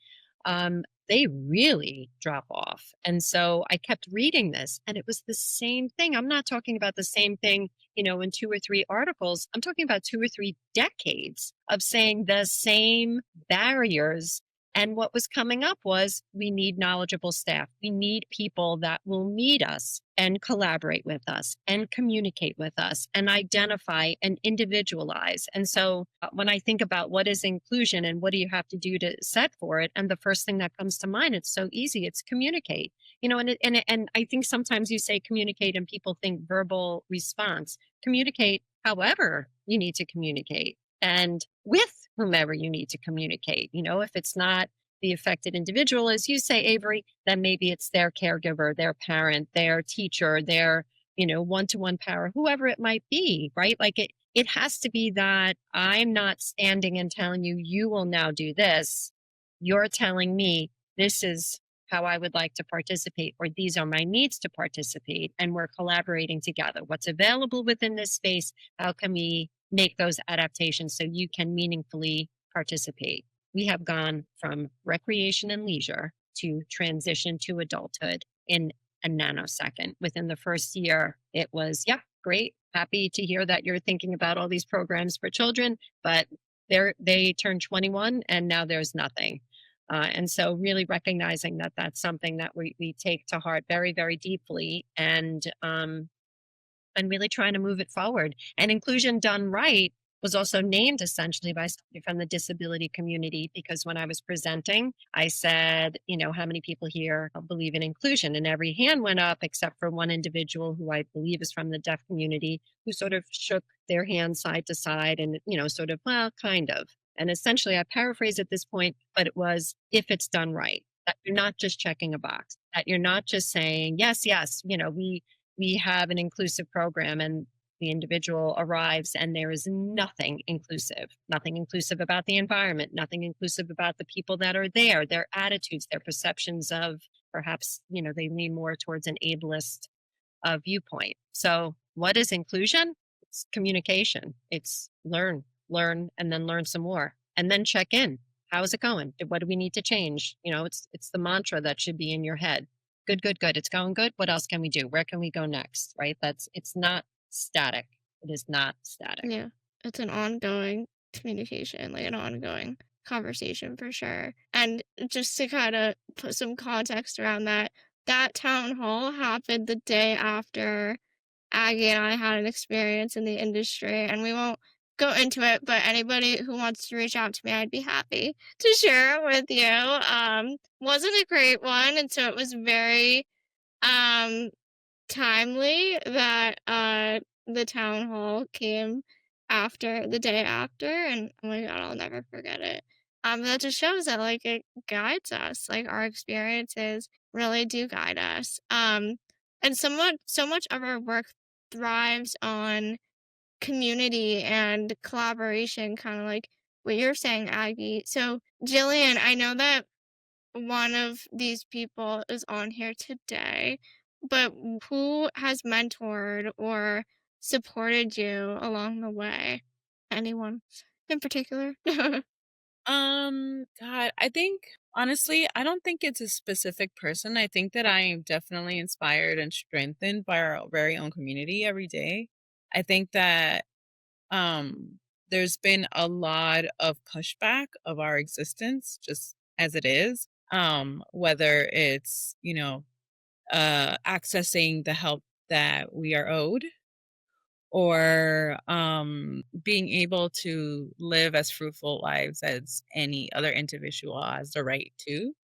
S3: they really drop off. And so I kept reading this, and it was the same thing. I'm not talking about the same thing, in 2 or 3 articles. I'm talking about 2 or 3 decades of saying the same barriers. And what was coming up was, we need knowledgeable staff. We need people that will meet us and collaborate with us and communicate with us and identify and individualize. And so when I think about what is inclusion and what do you have to do to set for it, and the first thing that comes to mind, it's so easy. It's communicate. And I think sometimes you say communicate and people think verbal response. Communicate however you need to communicate and with whomever you need to communicate. If it's not the affected individual, as you say, Avery, then maybe it's their caregiver, their parent, their teacher, their one-to-one power, whoever it might be, right? Like it has to be that I'm not standing and telling you, you will now do this. You're telling me this is how I would like to participate, or these are my needs to participate. And we're collaborating together. What's available within this space? How can we make those adaptations so you can meaningfully participate? We have gone from recreation and leisure to transition to adulthood in a nanosecond. Within the first year, it was, yeah, great. Happy to hear that you're thinking about all these programs for children, but they turned 21 and now there's nothing. And so really recognizing that that's something that we take to heart very, very deeply, and really trying to move it forward. And inclusion done right was also named essentially by somebody from the disability community, because when I was presenting, I said, how many people here believe in inclusion? And every hand went up except for one individual who I believe is from the deaf community, who sort of shook their hand side to side and, sort of, well, kind of. And essentially, I paraphrase at this point, but it was, if it's done right, that you're not just checking a box, that you're not just saying, yes, we have an inclusive program, and the individual arrives and there is nothing inclusive about the environment, nothing inclusive about the people that are there, their attitudes, their perceptions of perhaps, they lean more towards an ableist viewpoint. So what is inclusion? It's communication. It's learn, and then learn some more, and then check in. How is it going? What do we need to change? It's the mantra that should be in your head. Good. It's going good. What else can we do? Where can we go next? Right? It's not static. It is not static.
S2: Yeah. It's an ongoing communication, like an ongoing conversation for sure. And just to kind of put some context around that town hall happened the day after Aggie and I had an experience in the industry, and we won't go into it, but anybody who wants to reach out to me, I'd be happy to share it with you. Wasn't a great one, and so it was very timely that the town hall came after the day after, and oh my god, I'll never forget it. That just shows that like it guides us, like our experiences really do guide us. And so much of our work thrives on community and collaboration, kind of like what you're saying, Aggie. So Jillian, I know that one of these people is on here today, but who has mentored or supported you along the way? Anyone in particular?
S4: God, I think honestly, I don't think it's a specific person. I think that I am definitely inspired and strengthened by our very own community every day. I think that there's been a lot of pushback of our existence just as it is. Whether it's, accessing the help that we are owed, or being able to live as fruitful lives as any other individual has the right to.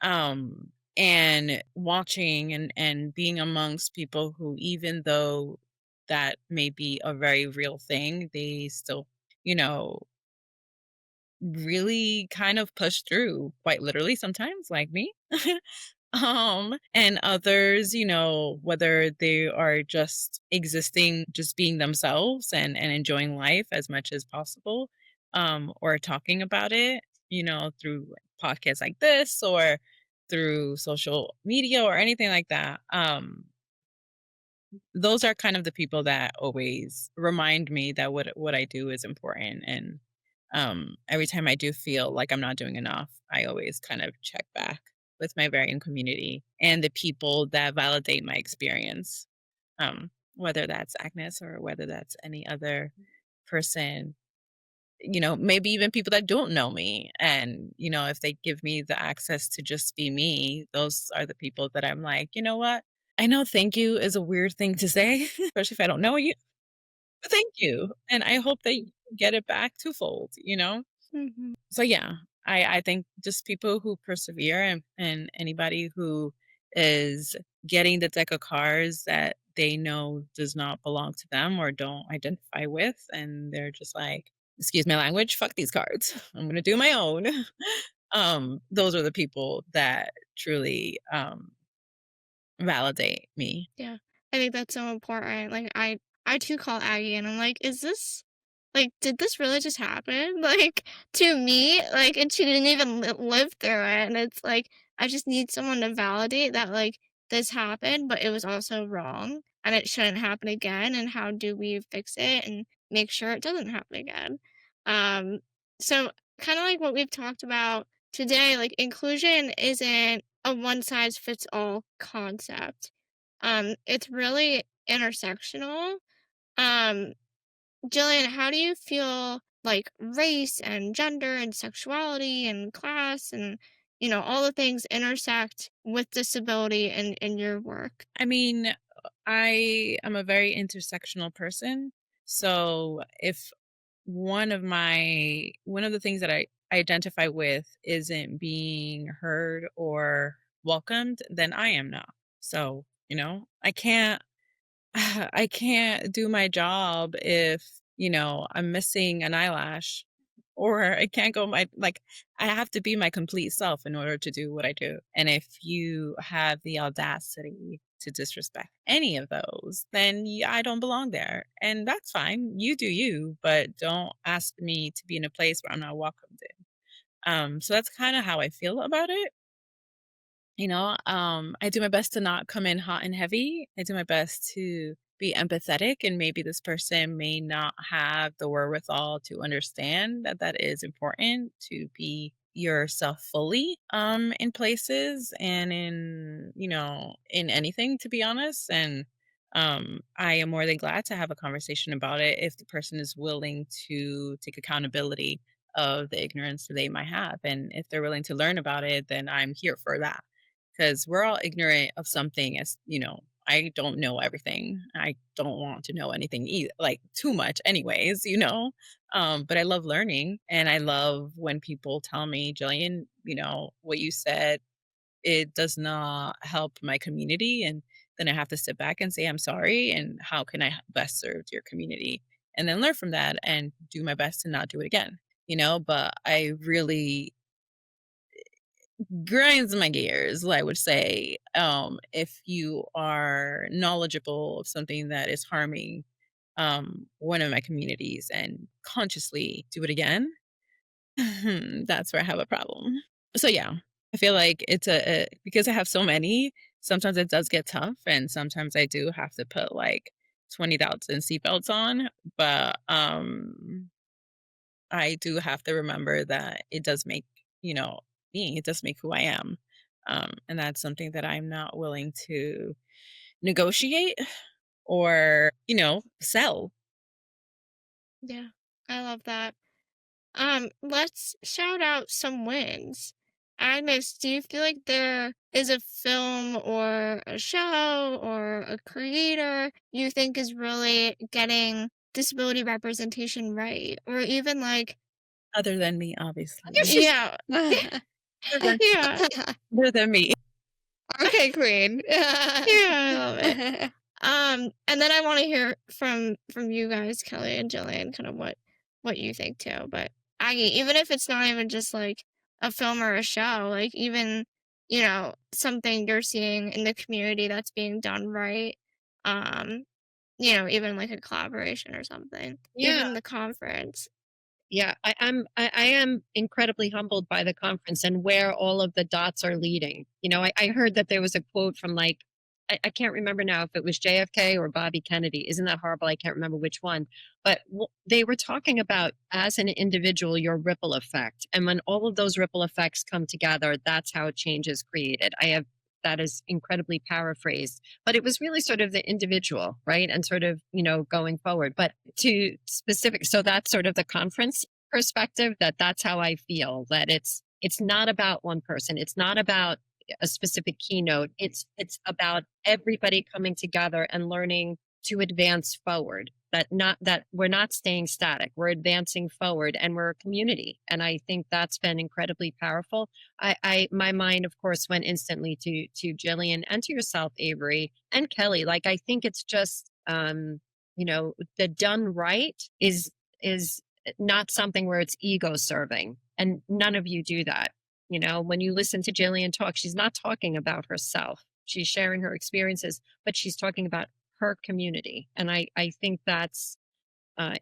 S4: And watching and being amongst people who, even though that may be a very real thing, they still, you know, really kind of push through, quite literally sometimes, like me. And others, whether they are just existing, just being themselves and enjoying life as much as possible, or talking about it, through podcasts like this, or through social media or anything like that. Those are kind of the people that always remind me that what I do is important. And every time I do feel like I'm not doing enough, I always kind of check back with my very own community and the people that validate my experience, whether that's Agnes or whether that's any other person, maybe even people that don't know me. And, if they give me the access to just be me, those are the people that I'm like, you know what? I know thank you is a weird thing to say, especially if I don't know you. But thank you. And I hope that you get it back twofold,
S2: Mhm.
S4: So yeah, I think just people who persevere, and anybody who is getting the deck of cards that they know does not belong to them or don't identify with, and they're just like, excuse my language, fuck these cards. I'm gonna do my own. Those are the people that truly validate me.
S2: Yeah. I think that's so important. Like I too call Aggie and I'm like, is this like did this really just happen? Like to me, like and she didn't even live through it. And it's like I just need someone to validate that like this happened, but it was also wrong and it shouldn't happen again. And how do we fix it and make sure it doesn't happen again? Um, so kind of like what we've talked about today, like inclusion isn't a one size fits all concept. It's really intersectional. Um, Jillian, how do you feel like race and gender and sexuality and class and all the things intersect with disability in your work?
S4: I mean, I am a very intersectional person. So if one of the things that I identify with isn't being heard or welcomed, then I am not. So, I can't I can't do my job if, I'm missing an eyelash, or I can't go I have to be my complete self in order to do what I do. And if you have the audacity to disrespect any of those, then I don't belong there. And that's fine. You do you, but don't ask me to be in a place where I'm not welcomed in. So that's kind of how I feel about it. I do my best to not come in hot and heavy. I do my best to be empathetic, and maybe this person may not have the wherewithal to understand that that is important to be yourself fully in places and in anything, to be honest. And I am more than glad to have a conversation about it if the person is willing to take accountability of the ignorance that they might have. And if they're willing to learn about it, then I'm here for that, because we're all ignorant of something. I don't know everything. I don't want to know anything either, like too much anyways, but I love learning, and I love when people tell me, Jillian, what you said, it does not help my community. And then I have to sit back and say, I'm sorry, and how can I best serve your community? And then learn from that and do my best to not do it again. But I really grinds my gears, I would say, if you are knowledgeable of something that is harming one of my communities and consciously do it again. That's where I have a problem. So yeah, I feel like it's because I have so many, sometimes it does get tough, and sometimes I do have to put like 20,000 seatbelts on. But I do have to remember that it does make, me, it does make who I am. And that's something that I'm not willing to negotiate or, sell.
S2: Yeah, I love that. Let's shout out some wins. Agnes, do you feel like there is a film or a show or a creator you think is really getting disability representation right? Or even like,
S4: Other than me, obviously.
S2: yeah, yeah,
S4: Other than me.
S1: Okay, Queen.
S2: yeah, I love it. And then I want to hear from you guys, Kelly and Jillian, kind of what you think too. But Aggie, even if it's not even just like a film or a show, like even something you're seeing in the community that's being done right, even like a collaboration or something,
S3: Yeah.
S2: even the conference.
S3: Yeah, I am incredibly humbled by the conference and where all of the dots are leading. I heard that there was a quote from I can't remember now if it was JFK or Bobby Kennedy. Isn't that horrible? I can't remember which one. But they were talking about, as an individual, your ripple effect. And when all of those ripple effects come together, that's how change is created. That is incredibly paraphrased, but it was really sort of the individual, right? And sort of, going forward. But to specific, so that's sort of the conference perspective, that's how I feel, that it's not about one person. It's not about a specific keynote. It's about everybody coming together and learning to advance forward. That we're not staying static. We're advancing forward, and we're a community. And I think that's been incredibly powerful. My mind, of course, went instantly to Jillian and to yourself, Avery, and Kelly. Like, I think it's just, the done right is not something where it's ego serving, and none of you do that. When you listen to Jillian talk, she's not talking about herself. She's sharing her experiences, but she's talking about her community. And I think that's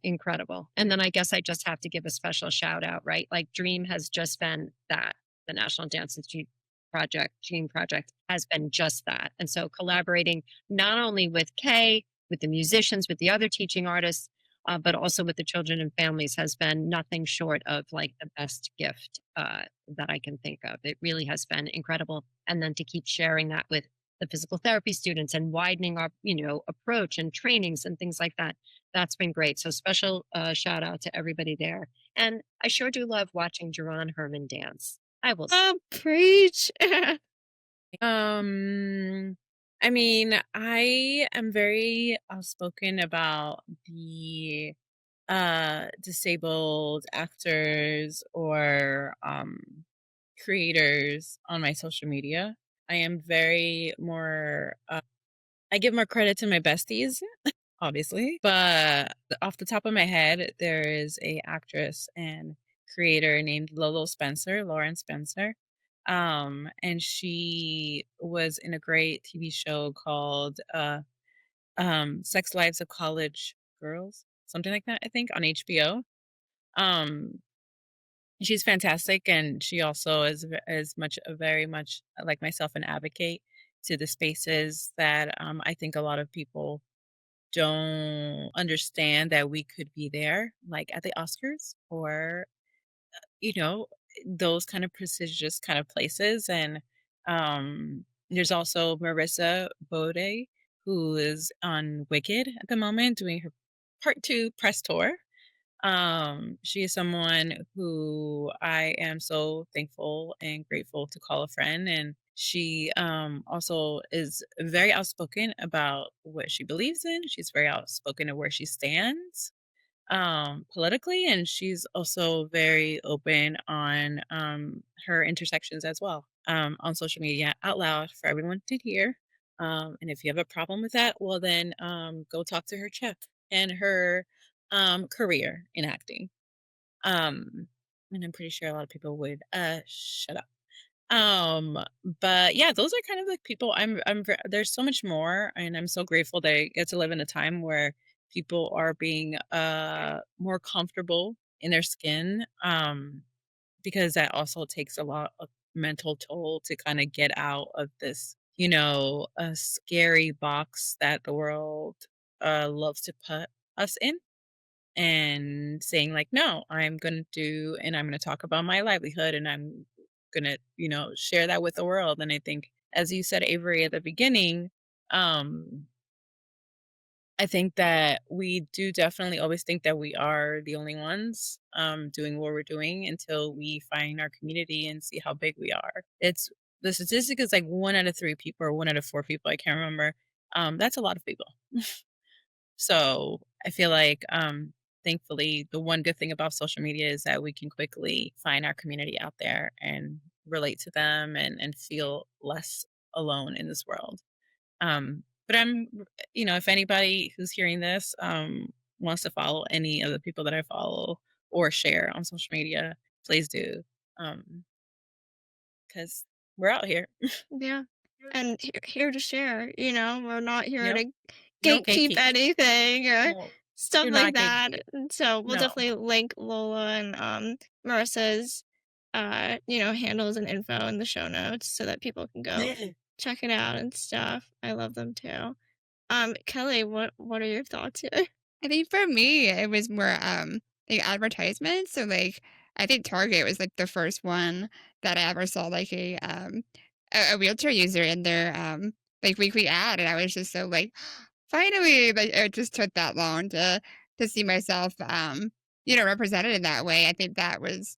S3: incredible. And then I guess I just have to give a special shout out, right? Like Dream has just been that. The National Dance Institute Dream Project has been just that. And so collaborating not only with Kay, with the musicians, with the other teaching artists, but also with the children and families has been nothing short of like the best gift that I can think of. It really has been incredible. And then to keep sharing that with the physical therapy students and widening our, approach and trainings and things like that. That's been great. So special shout out to everybody there. And I sure do love watching Jerron Herman dance. I will.
S2: Oh, preach.
S4: I mean, I am very outspoken about the disabled actors or creators on my social media. I am very more I give more credit to my besties, obviously, but off the top of my head, there is a actress and creator named Lauren Spencer. And she was in a great TV show called Sex Lives of College Girls, something like that, I think, on HBO. Um, she's fantastic, and she also is very much like myself an advocate to the spaces that I think a lot of people don't understand that we could be there, like at the Oscars or you know those kind of prestigious kind of places. And there's also Marissa Bode, who is on Wicked at the moment doing her part 2 press tour. She is someone who I am so thankful and grateful to call a friend. And she also is very outspoken about what she believes in. She's very outspoken of where she stands politically, and she's also very open on her intersections as well on social media out loud for everyone to hear. And if you have a problem with that, well then go talk to her chef and her career in acting. And I'm pretty sure a lot of people would shut up. But yeah, those are kind of like people there's so much more, and I'm so grateful that I get to live in a time where people are being more comfortable in their skin, because that also takes a lot of mental toll to kind of get out of this, a scary box that the world loves to put us in, and saying like, no, I'm going to do, and I'm going to talk about my livelihood, and I'm going to, share that with the world. And I think, as you said, Avery, at the beginning, I think that we do definitely always think that we are the only ones doing what we're doing until we find our community and see how big we are. The statistic is like 1 out of 3 people or 1 out of 4 people. I can't remember. That's a lot of people. So I feel like, thankfully, the one good thing about social media is that we can quickly find our community out there and relate to them and feel less alone in this world. But if anybody who's hearing this wants to follow any of the people that I follow or share on social media, please do. Because we're out here.
S2: Yeah. And here to share, we're not here
S4: Yep.
S2: to
S4: No
S2: gatekeep
S4: gatekeep.
S2: anything or
S4: No,
S2: stuff
S4: do
S2: like
S4: not
S2: that.
S4: gatekeep.
S2: And so we'll
S4: No.
S2: definitely link Lola and Marissa's handles and info in the show notes so that people can go check it out and stuff. I love them too. Kelly, what are your thoughts here?
S1: I think for me, it was more like advertisements. So like, I think Target was like the first one that I ever saw like a wheelchair user in their like weekly ad, and I was just so like, finally, like it just took that long to see myself represented in that way. I think that was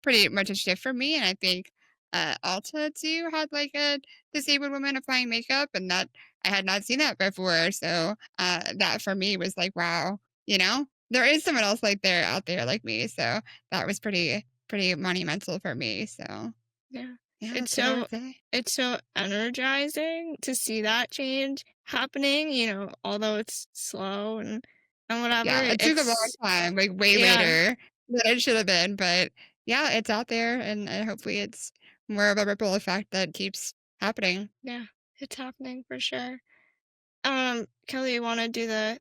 S1: pretty much a shift for me, and I think Ulta too had like a disabled woman applying makeup, and that I had not seen that before. So that for me was like, wow, there is someone else like there out there like me. So that was pretty monumental for me. So
S2: Yeah.
S1: yeah,
S2: It's
S1: that's what I
S2: so
S1: would say.
S2: it's so energizing to see that change happening, although it's slow and whatever.
S1: Yeah, it took a long time, like way
S2: Yeah.
S1: later than it should have been, but yeah, it's out there, and hopefully it's more of a ripple effect that keeps happening.
S2: Yeah, it's happening for sure. Kelly, you want to do the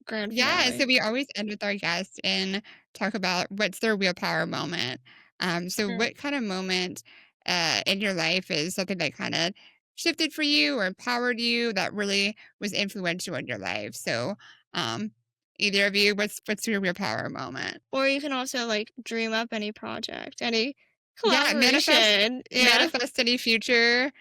S2: grand
S1: Yeah,
S2: finale?
S1: so we always end with our guests and talk about what's their real power moment. So
S3: Sure.
S1: what kind of moment in your life is something that kind of shifted for you or empowered you that really was influential in your life? So um, either of you, what's your real power moment?
S2: Or you can also like dream up any project, any
S1: Yeah,
S2: collaboration. Yeah.
S1: manifest any future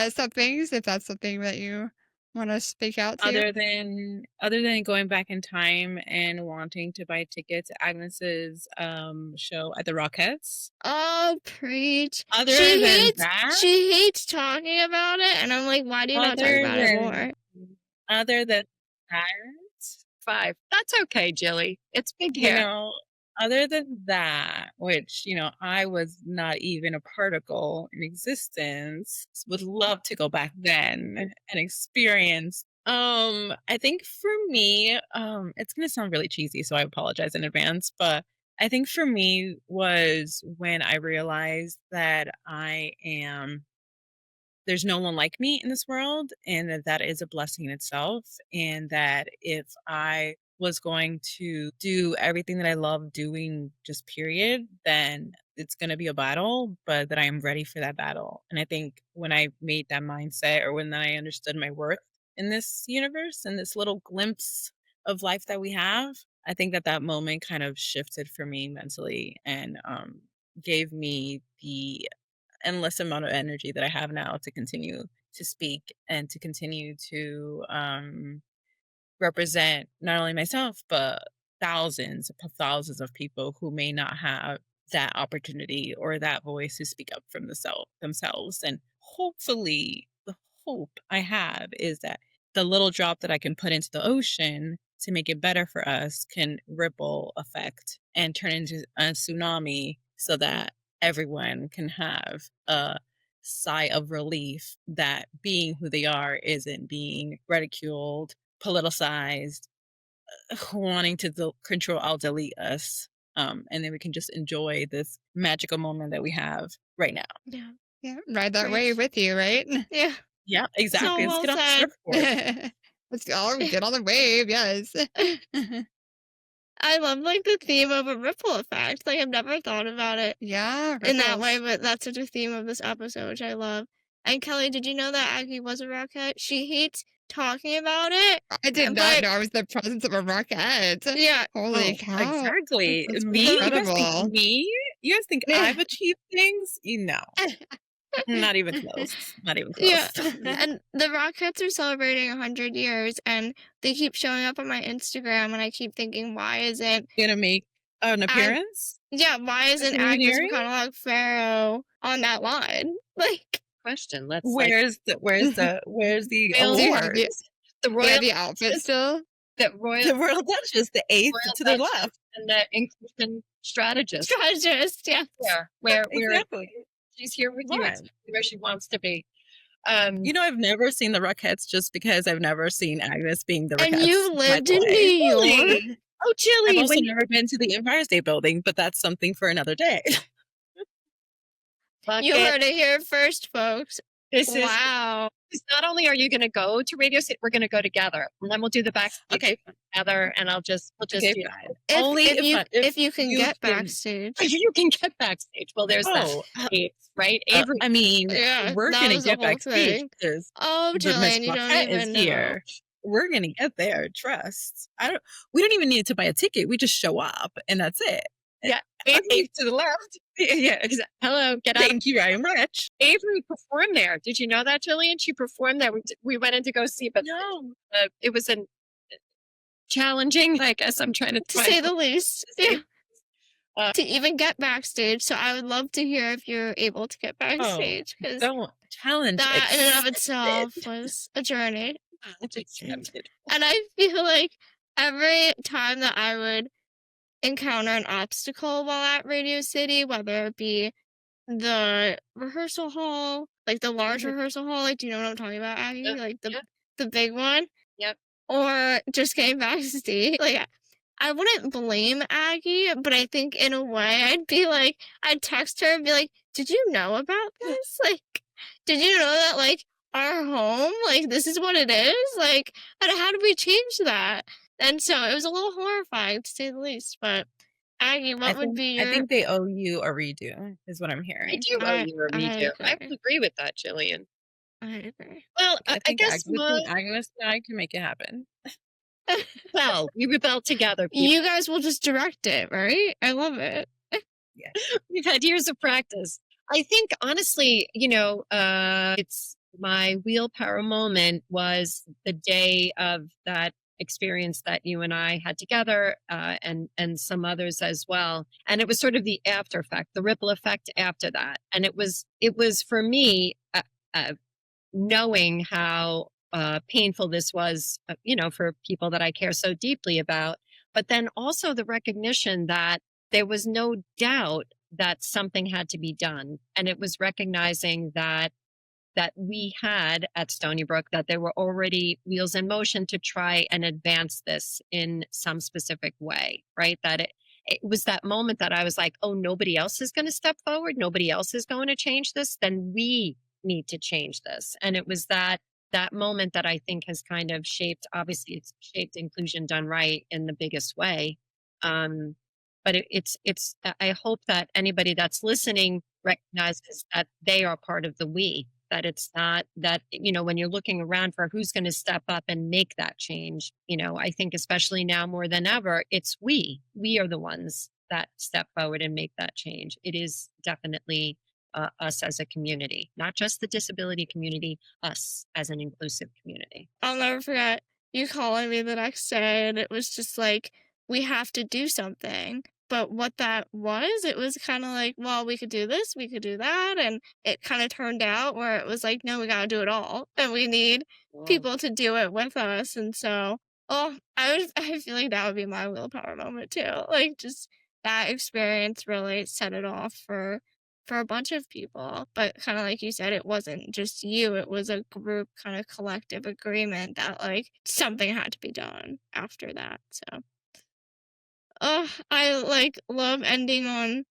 S1: somethings if that's something that you want to speak out to.
S4: Other than going back in time and wanting to buy tickets to Agnes's show at the Rockettes.
S2: Oh, preach.
S4: Other
S2: She
S4: than
S2: hates
S4: that,
S2: she hates talking about it, and I'm like, why do you not talk
S4: other
S2: about it
S4: than
S2: more?
S4: other than that,
S3: 5. That's okay, Jilly. It's big
S4: you
S3: hair.
S4: know, other than that, which, I was not even a particle in existence, would love to go back then and experience. I think for me, it's gonna sound really cheesy, so I apologize in advance, but I think for me was when I realized that there's no one like me in this world, and that is a blessing in itself. And that if I was going to do everything that I love doing, just period, then it's going to be a battle, but that I am ready for that battle. And I think when I made that mindset, or when I understood my worth in this universe and this little glimpse of life that we have, I think that moment kind of shifted for me mentally, and gave me the endless amount of energy that I have now to continue to speak and to continue to represent not only myself, but thousands upon thousands of people who may not have that opportunity or that voice to speak up for themselves. And hopefully, the hope I have is that the little drop that I can put into the ocean to make it better for us can ripple effect and turn into a tsunami, so that everyone can have a sigh of relief that being who they are isn't being ridiculed, politicized, wanting to control, I'll delete us. And then we can just enjoy this magical moment that we have right now.
S2: Yeah.
S1: Yeah, ride that
S2: Preach.
S1: wave with you, right?
S2: Yeah.
S4: Yeah, exactly.
S2: So
S4: Let's get
S2: well
S4: on the
S2: said.
S4: surfboard.
S1: Let's get on the wave, yes.
S2: I love like the theme of a ripple effect. Like I've never thought about it
S1: Yeah,
S2: in that way,
S1: ripples.
S2: but that's such a theme of this episode, which I love. And Kelly, did you know that Aggie was a rocket? She hates talking about it.
S1: I did not know I was the presence of a rocket.
S2: Yeah.
S1: Holy cow.
S4: Exactly.
S1: That's
S4: Me? You guys
S1: incredible.
S4: think me? You guys think
S1: Yeah.
S4: I've achieved things? Not even close. Not even close.
S2: Yeah. And the Rockets are celebrating 100 years, and they keep showing up on my Instagram, and I keep thinking, why isn't
S4: Gonna make an appearance?
S2: why isn't
S4: Continue
S2: Agnes
S4: hearing?
S2: McConlogue Ferro on that line? Like,
S3: Question. Let's
S4: Where's the
S3: Real
S1: Do you
S4: award?
S1: have the,
S3: the
S1: do you
S3: royal
S1: have the outfit still?
S3: the royal
S4: The Royal Duchess, the 8th
S3: Royal
S4: to the
S3: Duchess.
S4: left.
S3: and the inclusion strategist.
S2: strategist, yeah.
S3: Where
S4: Exactly.
S3: she's here with you,
S4: Right.
S3: exactly where she wants to be.
S4: I've never seen the Rockettes, just because I've never seen Agnes being the Rockettes.
S2: And you
S4: by
S2: lived
S4: the
S2: in
S4: way.
S2: New York?
S3: Really? Oh,
S4: I've
S3: Jilly,
S4: also
S3: when
S4: never been to the Empire State Building, but that's something for another day.
S2: You heard it here first, folks.
S3: this is
S2: Wow.
S3: not only are you going to go to Radio City, we're going to go together, and then we'll do the backstage
S4: Okay.
S3: together, and we'll just
S4: Okay,
S3: do
S4: fine.
S2: If,
S4: Only
S2: if you can
S4: you
S2: get
S4: can-
S2: backstage.
S3: you can get backstage. Well, there's that,
S4: Oh,
S3: right? Avery,
S4: I mean,
S2: Yeah,
S4: we're
S2: that
S4: gonna
S2: was the
S4: get
S2: whole
S4: backstage
S2: thing.
S4: because
S2: Oh,
S4: Miss
S2: Jillian, you don't
S4: Rockette
S2: even
S4: is
S2: know.
S4: here. We're gonna get there. Trust. We don't even need to buy a ticket. We just show up, and that's it.
S3: Yeah.
S4: Okay, to the left. Yeah. Exactly.
S3: hello, get out.
S4: Thank you very much.
S3: Avery performed there. Did you know that, Jillian? She performed there. We went in to go see, but
S4: No.
S3: it was challenging. I guess I'm trying to
S2: say the least.
S3: say.
S2: Yeah. To even get backstage. So I would love to hear if you're able to get backstage, because
S4: Don't challenge
S2: that in and of
S4: accepted.
S2: itself was a journey.
S4: Accepted.
S2: And I feel like every time that I would encounter an obstacle while at Radio City, whether it be the rehearsal hall, like the large rehearsal hall, like, do you know what I'm talking about, Aggie?
S3: Yeah,
S2: Like
S3: yeah.
S2: the big one?
S3: Yep.
S2: Or just getting backstage. Like, I wouldn't blame Aggie, but I think in a way I'd text her and be like, did you know about this? Like, did you know that, like, our home? Like, this is what it is? Like, how do we change that? And so it was a little horrifying, to say the least. But Aggie, what would be
S4: I
S2: your...
S4: think they owe you a redo, is what I'm
S3: I
S4: hearing.
S3: do owe you a
S2: I
S3: redo. I
S2: agree.
S3: would agree with that, Jillian.
S2: I agree.
S3: Well,
S4: I
S3: I
S4: think
S3: guess
S4: Agnes and I can make it happen.
S3: well, we rebel together, people.
S2: You guys will just direct it, right? I love it.
S3: We've had years of practice. I think honestly, it's my wheelbarrow moment was the day of that experience that you and I had together, and some others as well. And it was sort of the after effect, the ripple effect after that. And it was for me, knowing how painful this was, for people that I care so deeply about, but then also the recognition that there was no doubt that something had to be done. And it was recognizing that we had at Stony Brook, that there were already wheels in motion to try and advance this in some specific way, right? That it was that moment that I was like, oh, nobody else is going to step forward. Nobody else is going to change this. Then we need to change this. And it was that moment that I think has kind of shaped, obviously it's shaped inclusion done right in the biggest way. But I hope that anybody that's listening recognizes that they are part of the we, that it's not that, when you're looking around for who's going to step up and make that change, I think especially now more than ever, it's we are the ones that step forward and make that change. It is definitely us as a community, not just the disability community, us as an inclusive community.
S2: I'll never forget you calling me the next day, and it was just like, we have to do something. But what that was, it was kind of like, well, we could do this, we could do that. And it kind of turned out where it was like, no, we got to do it all. And we need people to do it with us. And so, I feel like that would be my willpower moment too. Like, just that experience really set it off for a bunch of people. But kind of like you said, it wasn't just you, it was a group kind of collective agreement that like something had to be done after that. So I like love ending on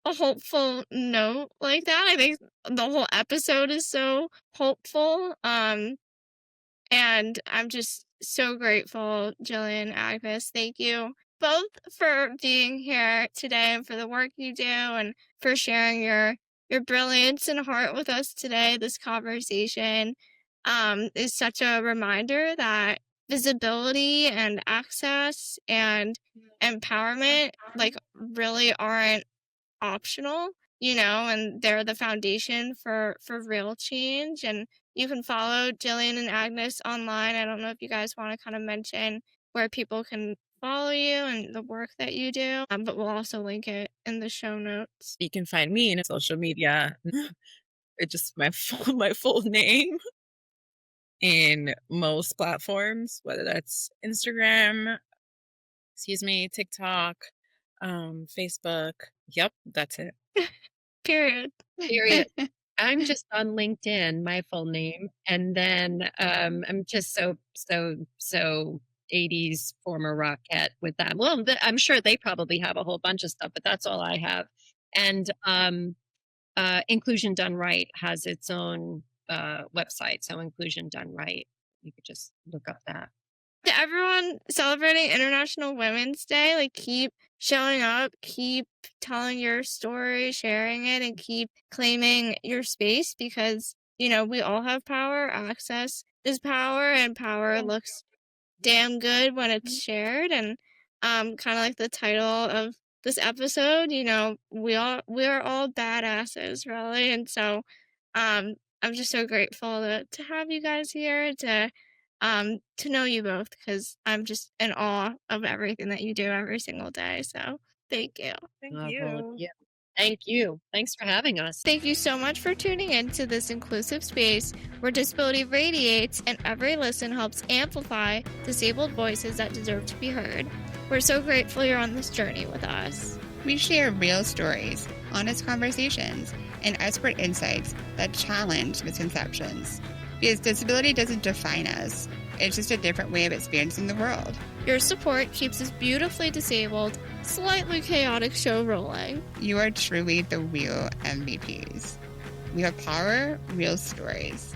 S2: a hopeful note like that. I think the whole episode is so hopeful. And I'm just so grateful, Jillian, Agnes. Thank you both for being here today and for the work you do and for sharing your brilliance and heart with us today. This conversation is such a reminder that visibility and access and empowerment like really aren't optional, and they're the foundation for real change. And you can follow Jillian and Agnes online. I don't know if you guys want to kind of mention where people can follow you and the work that you do, but we'll also link it in the show notes.
S4: You can find me in social media. It's just my full name in most platforms, whether that's Instagram, TikTok, Facebook. Yep, that's it.
S2: Period.
S3: I'm just on LinkedIn, my full name, and then I'm just so 80s former rockette with that. Well, I'm sure they probably have a whole bunch of stuff, but that's all I have. And Inclusion Done Right has its own website, so Inclusion Done Right. You could just look up that.
S2: To everyone celebrating International Women's Day, like keep showing up, keep telling your story, sharing it, and keep claiming your space because, we all have power. Access is power, and power looks damn good when it's shared. And kind of like the title of this episode, we are all badasses, really. And so I'm just so grateful to have you guys here, to know you both, because I'm just in awe of everything that you do every single day. So thank you.
S4: Thank
S3: Well,
S4: you.
S3: yeah. Thank you. Thanks for having us.
S2: Thank you so much for tuning in to this inclusive space where disability radiates and every listen helps amplify disabled voices that deserve to be heard. We're so grateful you're on this journey with us.
S1: We share real stories, honest conversations, and expert insights that challenge misconceptions. Because disability doesn't define us. It's just a different way of experiencing the world.
S2: Your support keeps this beautifully disabled, slightly chaotic show rolling.
S1: You are truly the real MVPs. We have power, real stories.